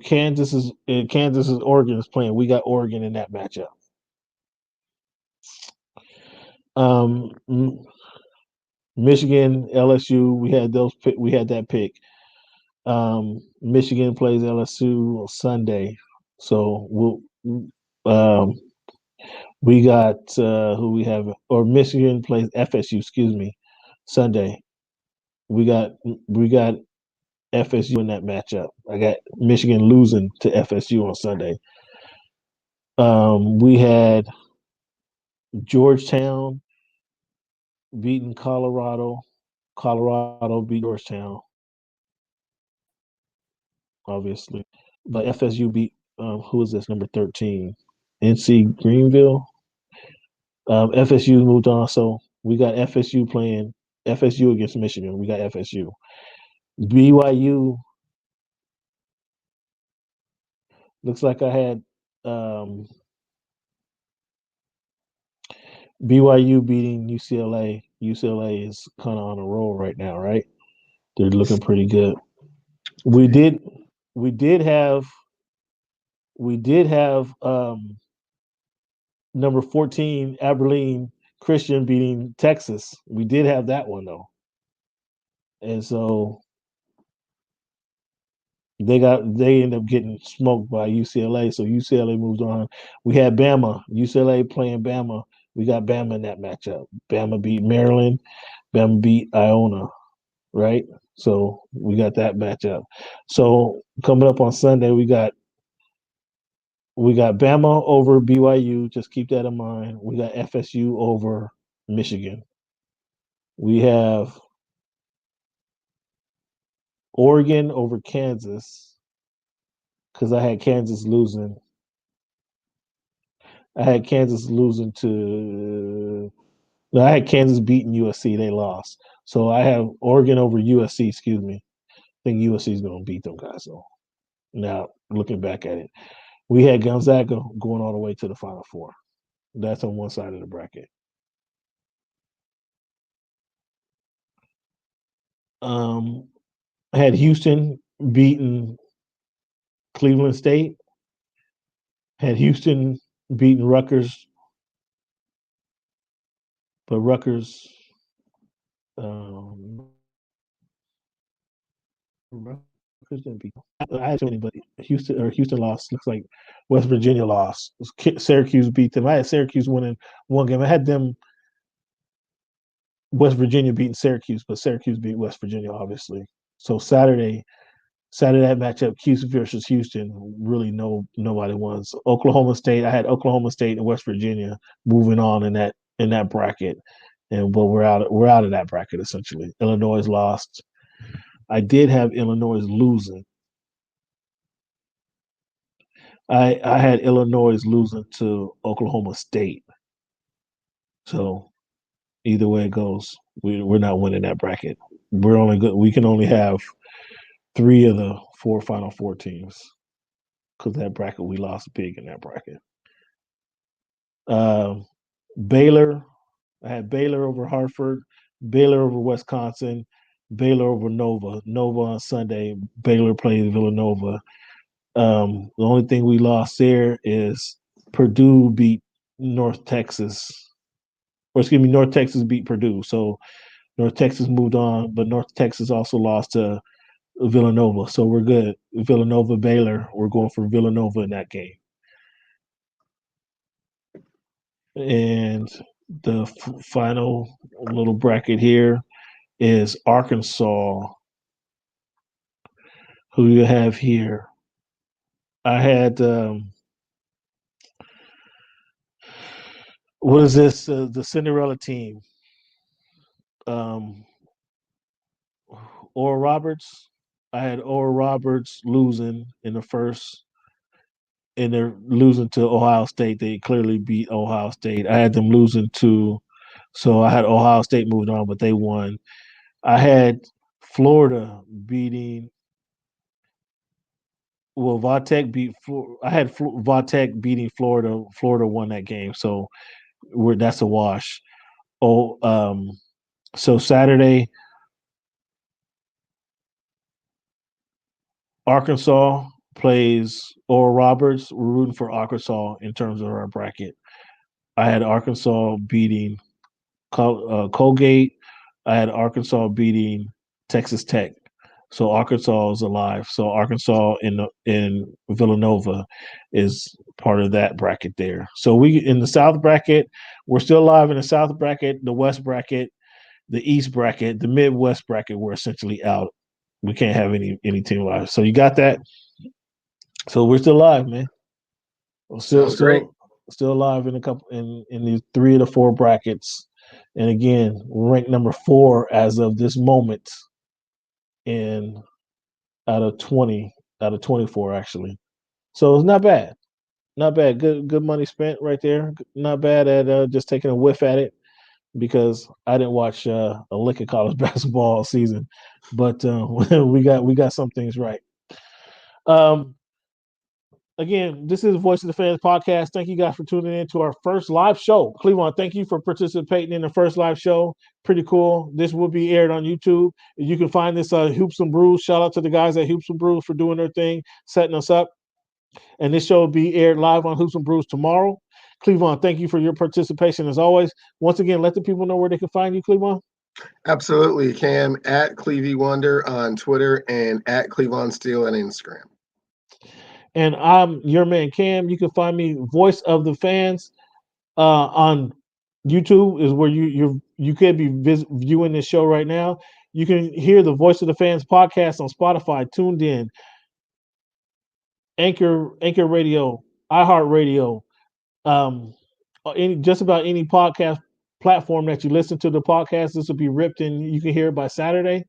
Kansas is Oregon is playing. We got Oregon in that matchup. Michigan, LSU. We had that pick. Michigan plays LSU on Sunday, so we got who we have, or Michigan plays FSU. Excuse me, Sunday. We got FSU in that matchup. I got Michigan losing to FSU on Sunday. We had Georgetown beating Colorado. Colorado beat Georgetown, obviously. But FSU beat who is this, number 13? NC Greenville. FSU moved on, so we got FSU playing FSU against Michigan. We got FSU. BYU. Looks like I had BYU beating UCLA. UCLA is kind of on a roll right now, right? They're looking pretty good. We did have number 14 Abilene Christian beating Texas. We did have that one though. And so they ended up getting smoked by UCLA. So UCLA moved on. We had Bama, UCLA playing Bama. We got Bama in that matchup. Bama beat Maryland. Bama beat Iona, right? So we got that matchup. So coming up on Sunday, we got Bama over BYU. Just keep that in mind. We got FSU over Michigan. We have Oregon over Kansas because I had Kansas losing. I had Kansas beating USC. They lost. So I have Oregon over USC. Excuse me. I think USC is going to beat them guys. So now looking back at it, we had Gonzaga going all the way to the Final Four. That's on one side of the bracket. I had Houston beating Cleveland State. Had Houston beating Rutgers, but Rutgers didn't beat them. I had Tony, but Houston lost. Looks like West Virginia lost. Syracuse beat them. I had Syracuse winning one game. I had them West Virginia beating Syracuse, but Syracuse beat West Virginia, obviously. So Saturday that matchup, Houston versus Houston, really nobody won. So Oklahoma State, I had Oklahoma State and West Virginia moving on in that bracket, and but we're out of that bracket essentially. Illinois lost. I did have Illinois losing. I had Illinois losing to Oklahoma State. So either way it goes, we're not winning that bracket. We're only good. We can only have 3 of the 4 Final Four teams because that bracket we lost big in that bracket. Baylor, I had Baylor over Hartford, Baylor over Wisconsin, Baylor over Nova. Nova on Sunday. Baylor plays Villanova. The only thing we lost there is Purdue beat North Texas. Or excuse me, North Texas beat Purdue. So North Texas moved on, but North Texas also lost to Villanova. So we're good. Villanova, Baylor, we're going for Villanova in that game. And the final little bracket here is Arkansas. Who you have here? I had what is this? The Cinderella team. Oral Roberts. I had Oral Roberts losing in the first, and they're losing to Ohio State. They clearly beat Ohio State. I had them losing to, so I had Ohio State moving on, but they won. I had Florida beating. Well, Vatek beat. I had Vatek beating Florida. Florida won that game, so that's a wash. So Saturday, Arkansas plays Oral Roberts. We're rooting for Arkansas in terms of our bracket. I had Arkansas beating Colgate. I had Arkansas beating Texas Tech. So Arkansas is alive. So Arkansas in Villanova is part of that bracket there. So we in the South bracket, we're still alive in the South bracket, the West bracket, the East bracket, the Midwest bracket. We're essentially out. We can't have any team alive. So you got that. So we're still alive, man. Still alive in a couple in these 3 of the 4 brackets. And again, we're ranked number 4 as of this moment in out of 24 actually. So it's not bad. Not bad. Good money spent right there. Not bad at just taking a whiff at it because I didn't watch a lick of college basketball all season. But we got some things right. Again, this is Voice of the Fans podcast. Thank you guys for tuning in to our first live show. Clevon, thank you for participating in the first live show. Pretty cool. This will be aired on YouTube. You can find this Hoops and Brews. Shout out to the guys at Hoops and Brews for doing their thing, setting us up. And this show will be aired live on Hoops and Brews tomorrow. Clevon, thank you for your participation as always. Once again, let the people know where they can find you, Clevon. Absolutely, Cam, at Clevy Wonder on Twitter and at Clevon Steele on Instagram. And I'm your man, Cam. You can find me, Voice of the Fans, on YouTube is where you could be viewing this show right now. You can hear the Voice of the Fans podcast on Spotify, Tuned In, Anchor Radio, iHeartRadio, just about any podcast platform that you listen to the podcast. This will be ripped and you can hear it by Saturday.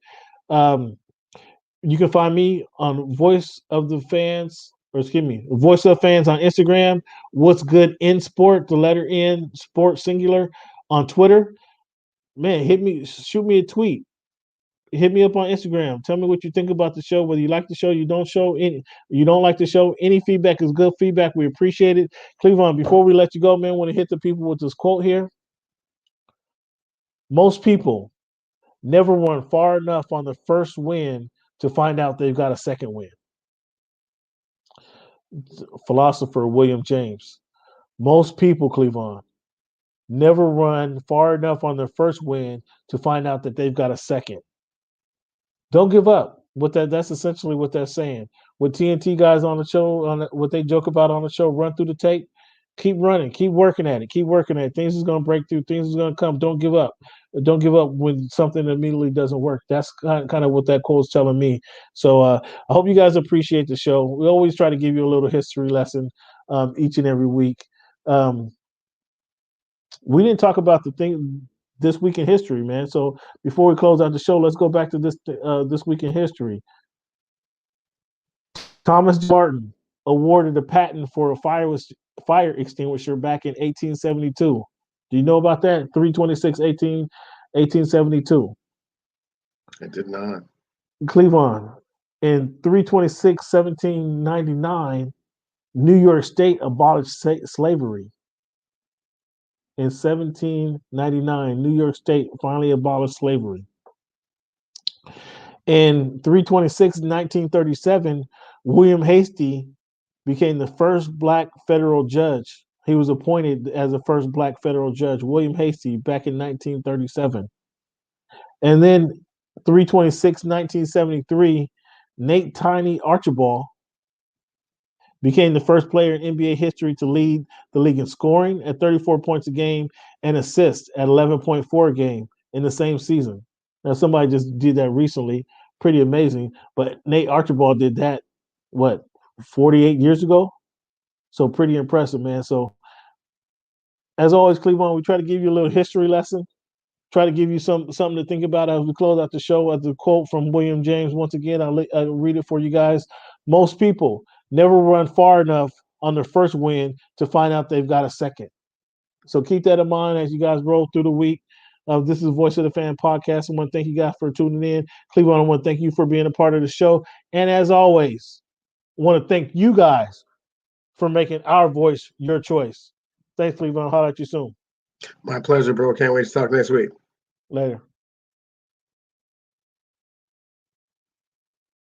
You can find me on Voice of the Fans. Voice of Fans on Instagram. What's Good in Sport, the letter N, Sport singular, on Twitter. Man, shoot me a tweet. hit me up on Instagram. Tell me what you think about the show. Whether you like the show, you don't like the show. Any feedback is good feedback. We appreciate it. Clevon, before we let you go, man, I want to hit the people with this quote here. Most people never run far enough on the first win to find out they've got a second win. Philosopher William James. Most people, Clevon, never run far enough on their first win to find out that they've got a second. Don't give up. That's essentially what they're saying. With TNT guys on the show, what they joke about on the show, run through the tape, keep running, keep working at it, keep working at it. Things is gonna break through, things is gonna come. Don't give up. Don't give up when something immediately doesn't work. That's kind of what that quote is telling me. So I hope you guys appreciate the show. We always try to give you a little history lesson each and every week. We didn't talk about the thing this week in history, man. So before we close out the show, let's go back to this week in history. Thomas Martin awarded a patent for a fire extinguisher back in 1872. Do you know about that? 1872. I did not. Clevon, in 1799, New York State abolished slavery. In 1799, New York State finally abolished slavery. In 1937, William Hastie became the first black federal judge. He was appointed as the first black federal judge, William Hastie, back in 1937. And then 1973, Nate Tiny Archibald became the first player in NBA history to lead the league in scoring at 34 points a game and assists at 11.4 a game in the same season. Now, somebody just did that recently. Pretty amazing. But Nate Archibald did that, 48 years ago? So pretty impressive, man. So as always, Clevon, we try to give you a little history lesson. Try to give you something to think about as we close out the show. As a quote from William James, once again, I'll read it for you guys. Most people never run far enough on their first win to find out they've got a second. So keep that in mind as you guys roll through the week. This is Voice of the Fan podcast. I want to thank you guys for tuning in. Clevon, I want to thank you for being a part of the show. And as always, I want to thank you guys for making our voice your choice. Thanks, Clevon. I'll holler at you soon. My pleasure, bro. Can't wait to talk next week. Later.